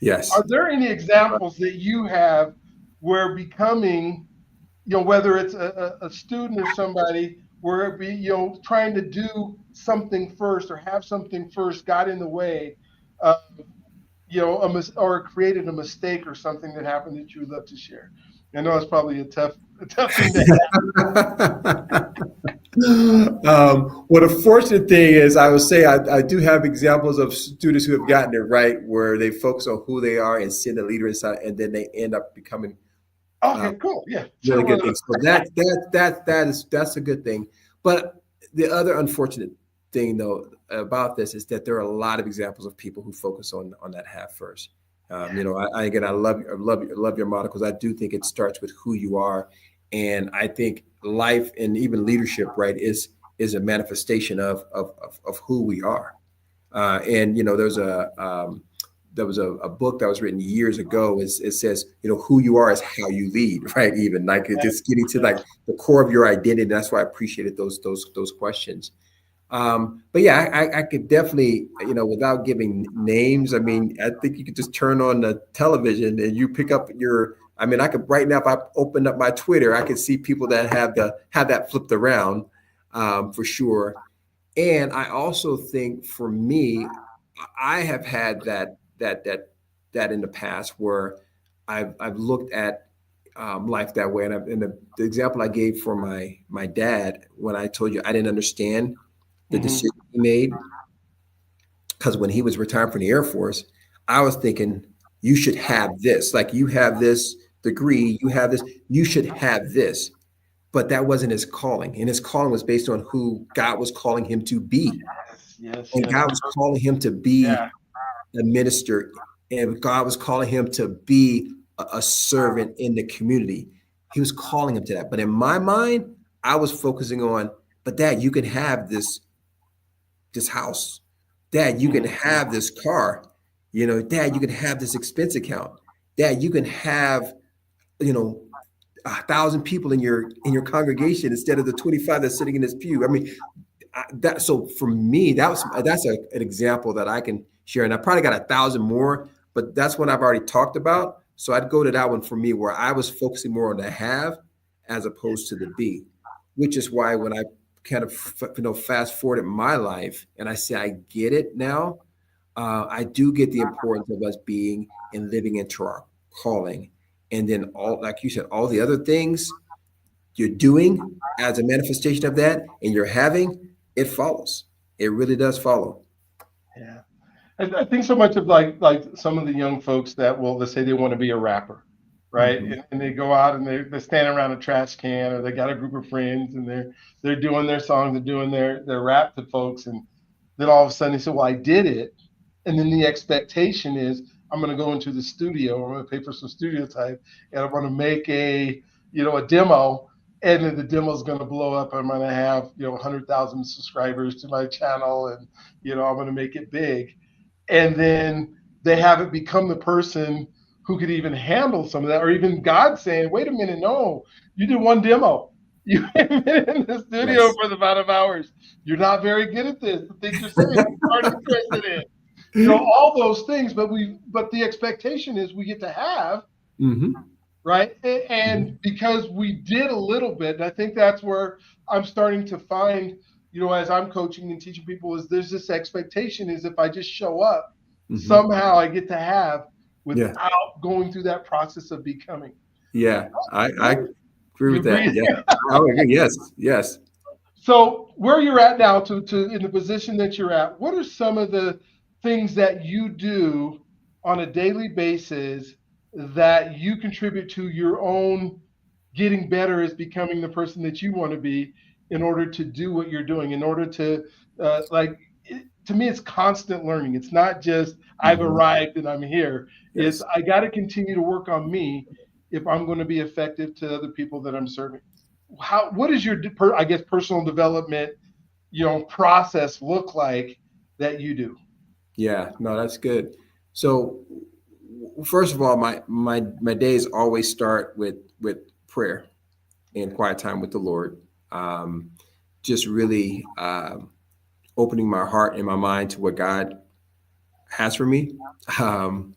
Yes. Yes. Are there any examples that you have where becoming, whether it's a student or somebody, where it be, trying to do something first or have something first got in the way of, or created a mistake or something that happened that you would love to share? I know it's probably a tough thing to Well, the fortunate thing is, I would say I do have examples of students who have gotten it right, where they focus on who they are and seeing the leader inside, and then they end up becoming have. uh, Okay, cool. Yeah, really share one good of those. things. So that's a good thing. But the other unfortunate thing, though, about this is that there are a lot of examples of people who focus on that half first. Again, I love your model, because I do think it starts with who you are, and I think life and even leadership, right, is a manifestation of who we are. And there was a book that was written years ago. It says, who you are is how you lead, right? Even like it's Yeah, just getting to yeah. like the core of your identity. That's why I appreciated those questions. But yeah, I could definitely, without giving names, I mean, I think you could just turn on the television and you pick up I mean, I could right now, if I open up my Twitter, I could see people that have that flipped around, for sure. And I also think for me, I have had that in the past, where I've looked at life that way. And the example I gave for my dad, when I told you I didn't understand the Hmm. decision he made, because when he was retiring from the Air Force, I was thinking, you should have this. Like, you have this degree, you have this, you should have this. But that wasn't his calling. And his calling was based on who God was calling him to be. Yes, yes, And yes. God was calling him to Yeah. be a minister, and God was calling him to be a servant in the community. He was calling him to that. But in my mind, I was focusing on, but Dad, you can have this house. Dad, you can Mhm. have this car. Dad, you can have this expense account. Dad, you can have, you know, 1,000 people in your congregation instead of the 25 that's sitting in this pew. I mean, that so for me, that's an example that I can share, and I probably got 1,000 more, but that's one I've already talked about. So I'd go to that one for me, where I was focusing more on the have as opposed to the be, which is why when I kind of fast forward in my life and I say I get it now, I do get the importance of us being and living into our calling, and then all, like you said, all the other things you're doing as a manifestation of that, and you're having, it follows. It really does follow. Yeah. I think so much of like some of the young folks that will, let's say they want to be a rapper, right? Mhm. And they go out and they're standing around a trash can, or they got a group of friends and they're doing their songs, they're doing their rap to folks, and then all of a sudden they say, well, I did it. And then the expectation is I'm going to go into the studio, I'm going to pay for some studio time, and I'm going to make a demo, and then the demo is going to blow up. I'm going to have 100,000 subscribers to my channel, and I'm going to make it big. And then they haven't become the person who could even handle some of that, or even God saying, wait a minute, no, you did one demo. You haven't been in the studio Yes. for the amount of hours. You're not very good at this. The things you're saying people aren't interested in. All those things, but the expectation is we get to have, Hmm. right? Hmm. And because we did a little bit, and I think that's where I'm starting to find, as I'm coaching and teaching people, is there's this expectation is if I just show up, Hmm. somehow I get to have Yeah. without going through that process of becoming. Yeah. I agree You with that. agree? Yeah. I would agree. Yes. Yes. So where you're at now, to in the position that you're at, what are some of the things that you do on a daily basis that you contribute to your own getting better as becoming the person that you want to be in order to do what you're doing, in order to to me, it's constant learning. It's not just I've Hmm. arrived and I'm here. It's Yes. I got to continue to work on me if I'm going to be effective to other people that I'm serving. What is your I guess personal development process look like that you do? Yeah. No, that's good. So, first of all, my days always start with prayer and quiet time with the Lord. Um, just really opening my heart and my mind to what God has for me. Um,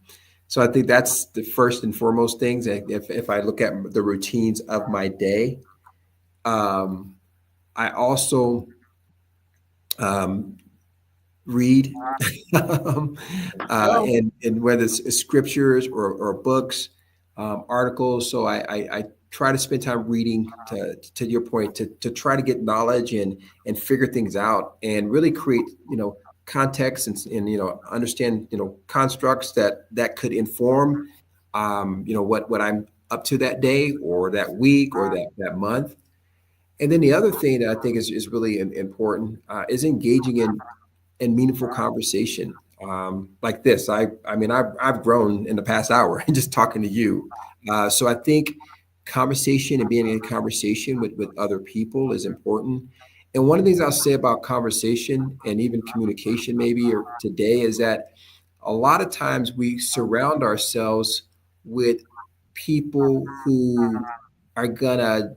so I think that's the first and foremost things. If I look at the routines of my day, um, I also um, read, um, Well, and whether it's scriptures or books, articles. So I try to spend time reading to your point to try to get knowledge and figure things out and really create context and understand constructs that could inform what I'm up to that day or that week or that month. And then the other thing that I think is really important is engaging in meaningful conversation like this. I mean, I've grown in the past hour just talking to you. So I think conversation and being in conversation with other people is important. And one of the things I'll say about conversation and even communication maybe or today is that a lot of times we surround ourselves with people who are gonna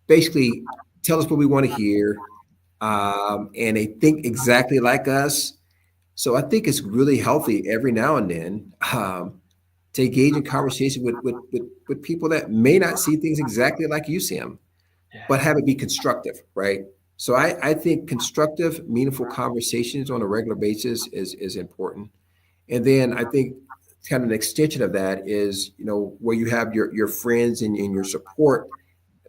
basically tell us what we want to hear, and they think exactly like us. So I think it's really healthy every now and then to engage in conversation with people that may not see things exactly like you see them, but have it be constructive, right? So I think constructive, meaningful conversations on a regular basis is important. And then I think kind of an extension of that is, where you have your friends and your support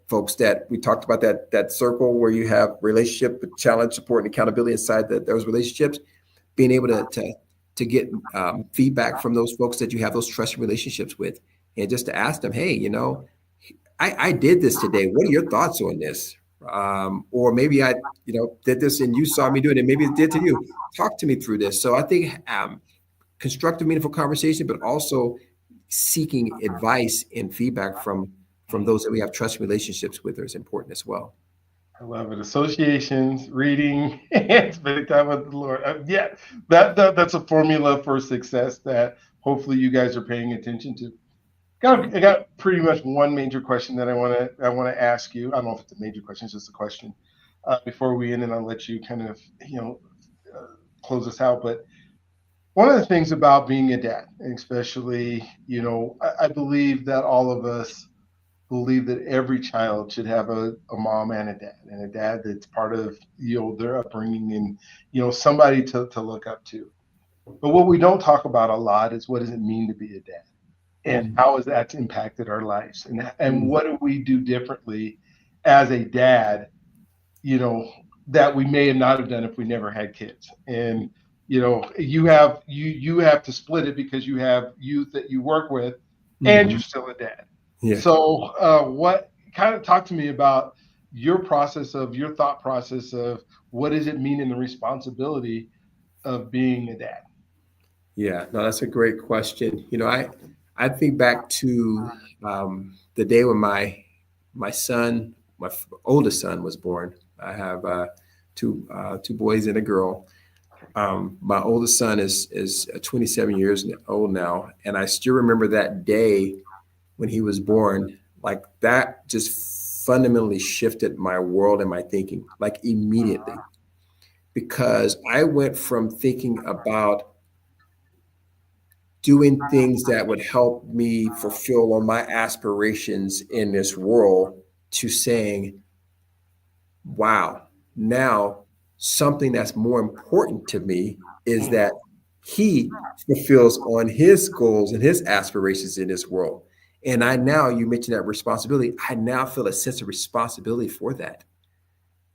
folks that we talked about that circle where you have relationship with challenge, support, and accountability inside those relationships, being able to get feedback from those folks that you have those trusted relationships with, and just to ask them, hey, I did this today. What are your thoughts on this? Or maybe I, did this and you saw me do it, and maybe it did to you. Talk to me through this. So I think constructive, meaningful conversation, but also seeking advice and feedback from those that we have trust relationships with is important as well. I love it. Associations, reading, and spending time with the Lord. Yeah, that's a formula for success that hopefully you guys are paying attention to. I got pretty much one major question that I want to ask you. I don't know if it's a major question; it's just a question. Before we end, and I'll let you kind of uh, close us out. But one of the things about being a dad, and especially I believe that all of us believe that every child should have a mom and a dad that's part of their upbringing, and somebody to look up to. But what we don't talk about a lot is what does it mean to be a dad, and Mhm. how has that impacted our lives, and Mhm. what do we do differently as a dad, that we may have not have done if we never had kids. And you have to split it because you have youth that you work with, and you're Mhm. still a dad. Yeah. So, what kind of talk to me about your thought process of what does it mean in the responsibility of being a dad? Yeah, no, that's a great question. I think back to the day when my son, oldest son, was born. I have two boys and a girl. My oldest son is 27 years old now, and I still remember that day when he was born. Like that just fundamentally shifted my world and my thinking, like immediately, because I went from thinking about doing things that would help me fulfill all my aspirations in this world to saying, wow, now something that's more important to me is Mm. that he fulfills on his goals and his aspirations in this world. And you mentioned that responsibility. I now feel a sense of responsibility for that.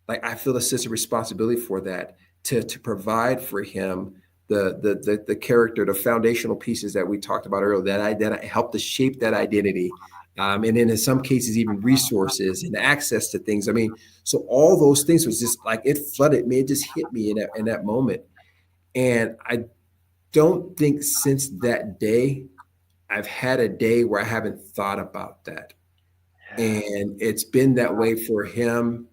Like I feel a sense of responsibility for that to provide for him the character, the foundational pieces that we talked about earlier that I help to shape that identity, and then in some cases even resources and access to things. I mean, so all those things was just like it flooded me. It just hit me in that moment, and I don't think since that day I've had a day where I haven't thought about that. And it's been that way for him,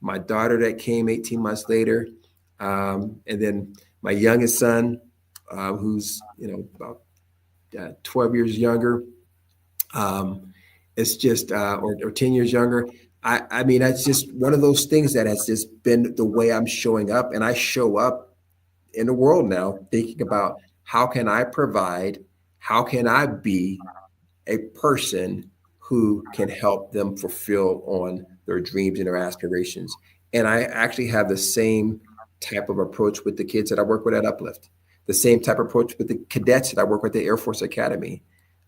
my daughter that came 18 months later, and then my youngest son, who's about 12 years younger. Um, it's just or 10 years younger. I mean, that's just one of those things that has just been the way I'm showing up, and I show up in the world now thinking about how can I provide, how can I be a person who can help them fulfill on their dreams and their aspirations. And I actually have the same type of approach with the kids that I work with at Uplift, the same type of approach with the cadets that I work with at the Air Force Academy.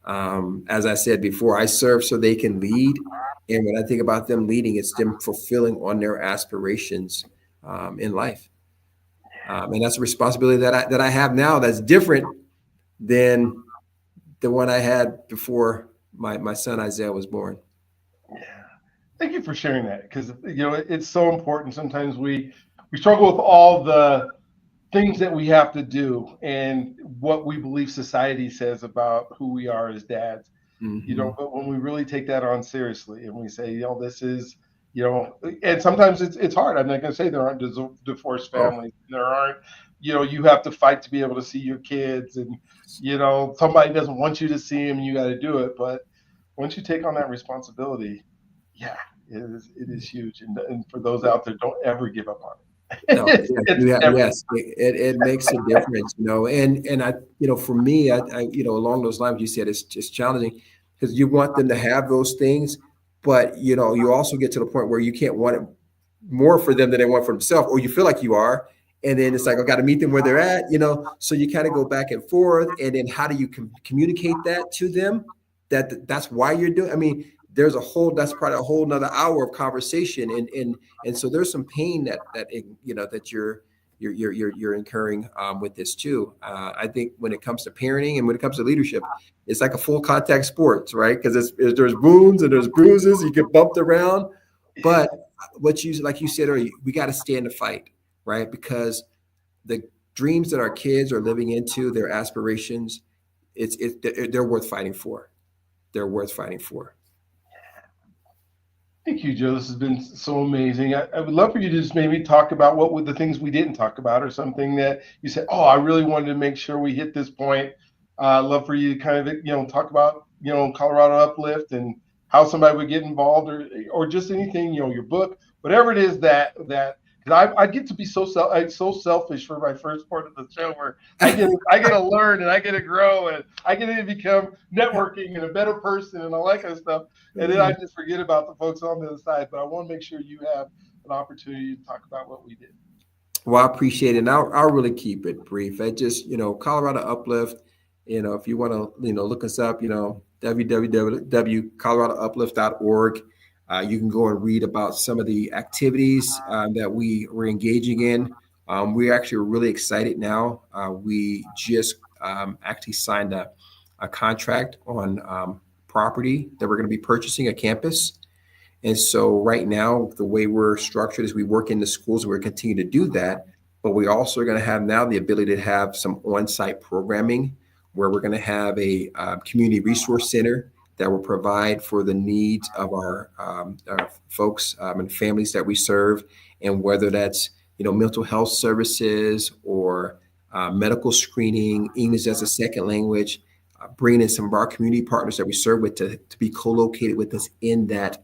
As I said before, I serve so they can lead. And when I think about them leading, it's them fulfilling on their aspirations in life. And that's a responsibility that I have now that's different than the one I had before my son Isaiah was born. Yeah. Thank you for sharing that, because it's so important. Sometimes we struggle with all the things that we have to do and what we believe society says about who we are as dads. Hmm. But when we really take that on seriously and we say, this is, and sometimes it's hard. I'm not going to say there aren't divorced Oh, families. There aren't, you have to fight to be able to see your kids, and somebody doesn't want you to see them, and you got to do it. But once you take on that responsibility, yeah, it is huge. And for those out there, don't ever give up on it. no, yes, It's never. yes, it makes a difference, and for me, along those lines, you said it's challenging because you want them to have those things, but you also get to the point where you can't want it more for them than they want for themselves, or you feel like you are. And then it's like, I got to meet them where they're at. So you kind of go back and forth. And then how do you communicate that to them? That's why you're doing. I mean, that's probably a whole nother hour of conversation. And so there's some pain that you're incurring with this too. I think when it comes to parenting and when it comes to leadership, it's like a full contact sports, right? Because there's wounds and there's bruises. You get bumped around, but like you said earlier, we got to stay in the fight, right? Because the dreams that our kids are living into, their aspirations, they're worth fighting for. They're worth fighting for. Thank you, Joe. This has been so amazing. I would love for you to just maybe talk about what were the things we didn't talk about, or something that you said, oh, I really wanted to make sure we hit this point. I'd love for you to kind of, talk about, Colorado Uplift and how somebody would get involved, or just anything, your book, whatever it is because I get to be so selfish for my first part of the show, where I get to learn and I get to grow and I get to become networking and a better person and all that kind of stuff. And then I just forget about the folks on the other side. But I want to make sure you have an opportunity to talk about what we did. Well, I appreciate it. And I'll really keep it brief. I just, Colorado Uplift, if you want to, look us up, www.coloradouplift.org. You can go and read about some of the activities that we were engaging in We actually are really excited now. We just actually signed a contract on property that we're going to be purchasing a campus. And so right now, the way we're structured is we work in the schools, we're continue to do that, but we also are going to have now the ability to have some on-site programming where we're going to have a community resource center that will provide for the needs of our folks and families that we serve, and whether that's mental health services or medical screening, English as a second language, bringing in some of our community partners that we serve with to be co-located with us in that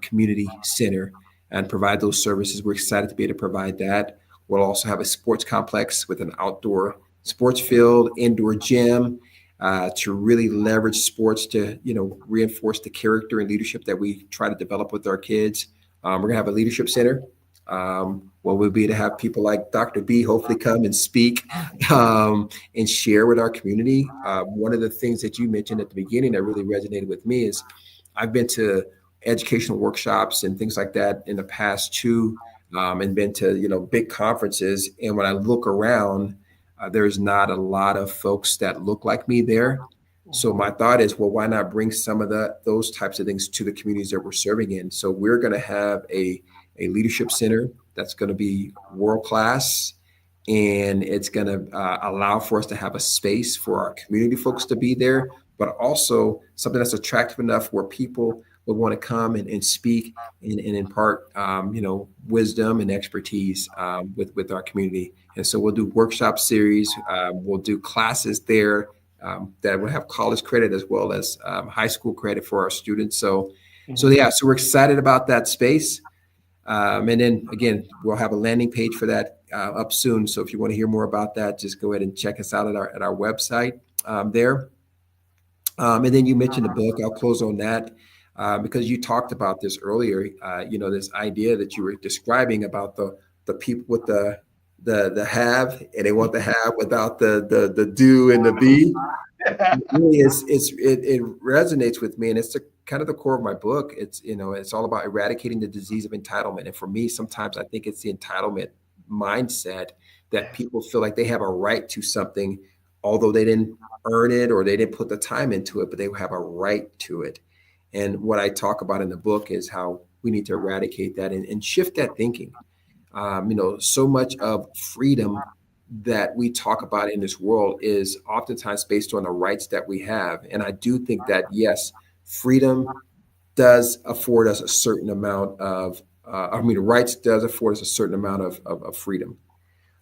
community center and provide those services. We're excited to be able to provide that. We'll also have a sports complex with an outdoor sports field, indoor gym, to really leverage sports to reinforce the character and leadership that we try to develop with our kids. We're gonna have a leadership center. What would be to have people like Dr. B hopefully come and speak and share with our community. One of the things that you mentioned at the beginning that really resonated with me is I've been to educational workshops and things like that in the past too, and been to big conferences. And when I look around, there's not a lot of folks that look like me there. So my thought is, well, why not bring some of those types of things to the communities that we're serving in? So we're going to have a leadership center that's going to be world class, and it's going to allow for us to have a space for our community folks to be there, but also something that's attractive enough where people would want to come and speak and impart wisdom and expertise with our community. And so we'll do workshop series, we'll do classes there that will have college credit as well as high school credit for our students. So we're excited about that space. And then again, we'll have a landing page for that up soon. So if you want to hear more about that, just go ahead and check us out at our website there. And then you mentioned the book. I'll close on that because you talked about this earlier. This idea that you were describing about the people with the have, and they want the have without the do and the be. It really it resonates with me, and it's kind of the core of my book. It's all about eradicating the disease of entitlement. And for me, sometimes I think it's the entitlement mindset that people feel like they have a right to something, although they didn't earn it or they didn't put the time into it, but they have a right to it. And what I talk about in the book is how we need to eradicate that and shift that thinking. So much of freedom that we talk about in this world is oftentimes based on the rights that we have. And I do think that, yes, freedom does afford us a certain amount of, rights does afford us a certain amount of freedom.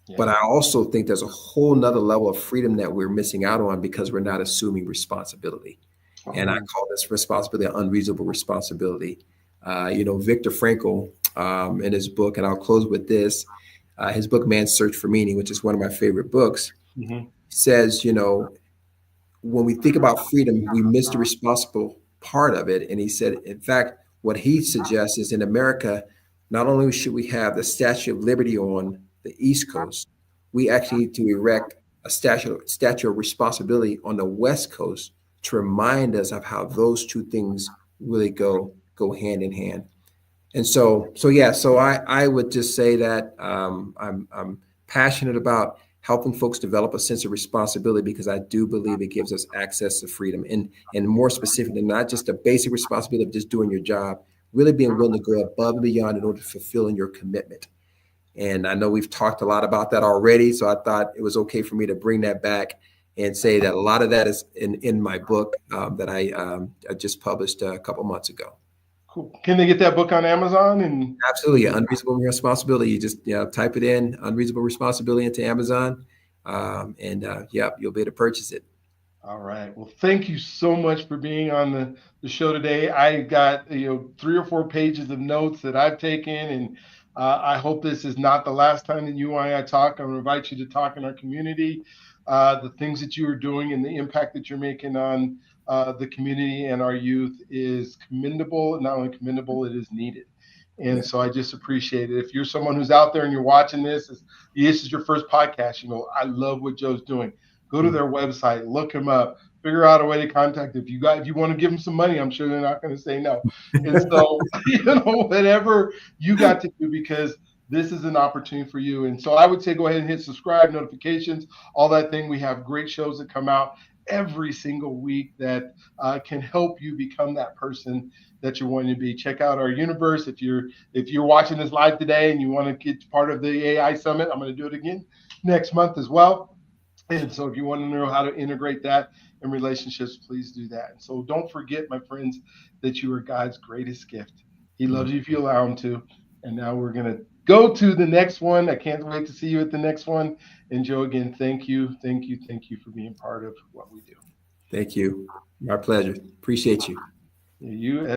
Yeah. But I also think there's a whole nother level of freedom that we're missing out on because we're not assuming responsibility. And I call this responsibility an unreasonable responsibility. Viktor Frankl, in his book, and I'll close with this, his book, Man's Search for Meaning, which is one of my favorite books, says, when we think about freedom, we miss the responsible part of it. And he said, in fact, what he suggests is in America, not only should we have the Statue of Liberty on the East Coast, we actually need to erect a statue of responsibility on the West Coast to remind us of how those two things really go hand in hand. And so I would just say that I'm passionate about helping folks develop a sense of responsibility because I do believe it gives us access to freedom and more specifically, not just a basic responsibility of just doing your job, really being willing to go above and beyond in order to fulfill your commitment. And I know we've talked a lot about that already, so I thought it was okay for me to bring that back and say that a lot of that is in my book that I just published a couple months ago. Cool. Can they get that book on Amazon? And absolutely, Unreasonable Responsibility. You just type it in, Unreasonable Responsibility, into Amazon, and you'll be able to purchase it. All right. Well, thank you so much for being on the show today. I got 3 or 4 pages of notes that I've taken, and I hope this is not the last time that you and I talk. I'm going to invite you to talk in our community. The things that you are doing and the impact that you're making on the community and our youth is commendable. Not only commendable, it is needed. And so I just appreciate it. If you're someone who's out there and you're watching this is your first podcast, I love what Joe's doing. Go to their website, look him up, figure out a way to contact him. If you want to give them some money, I'm sure they're not going to say no. And so, whatever you got to do, because this is an opportunity for you. And so I would say go ahead and hit subscribe, notifications, all that thing. We have great shows that come out every single week that can help you become that person that you're wanting to be. Check out our universe. If you're watching this live today and you want to get part of the AI Summit, I'm going to do it again next month as well. And so if you want to know how to integrate that in relationships, please do that. And so don't forget, my friends, that you are God's greatest gift. He loves you if you allow him to. And now we're going to go to the next one. I can't wait to see you at the next one. And Joe, again, thank you for being part of what we do. Thank you. My pleasure. Appreciate you. You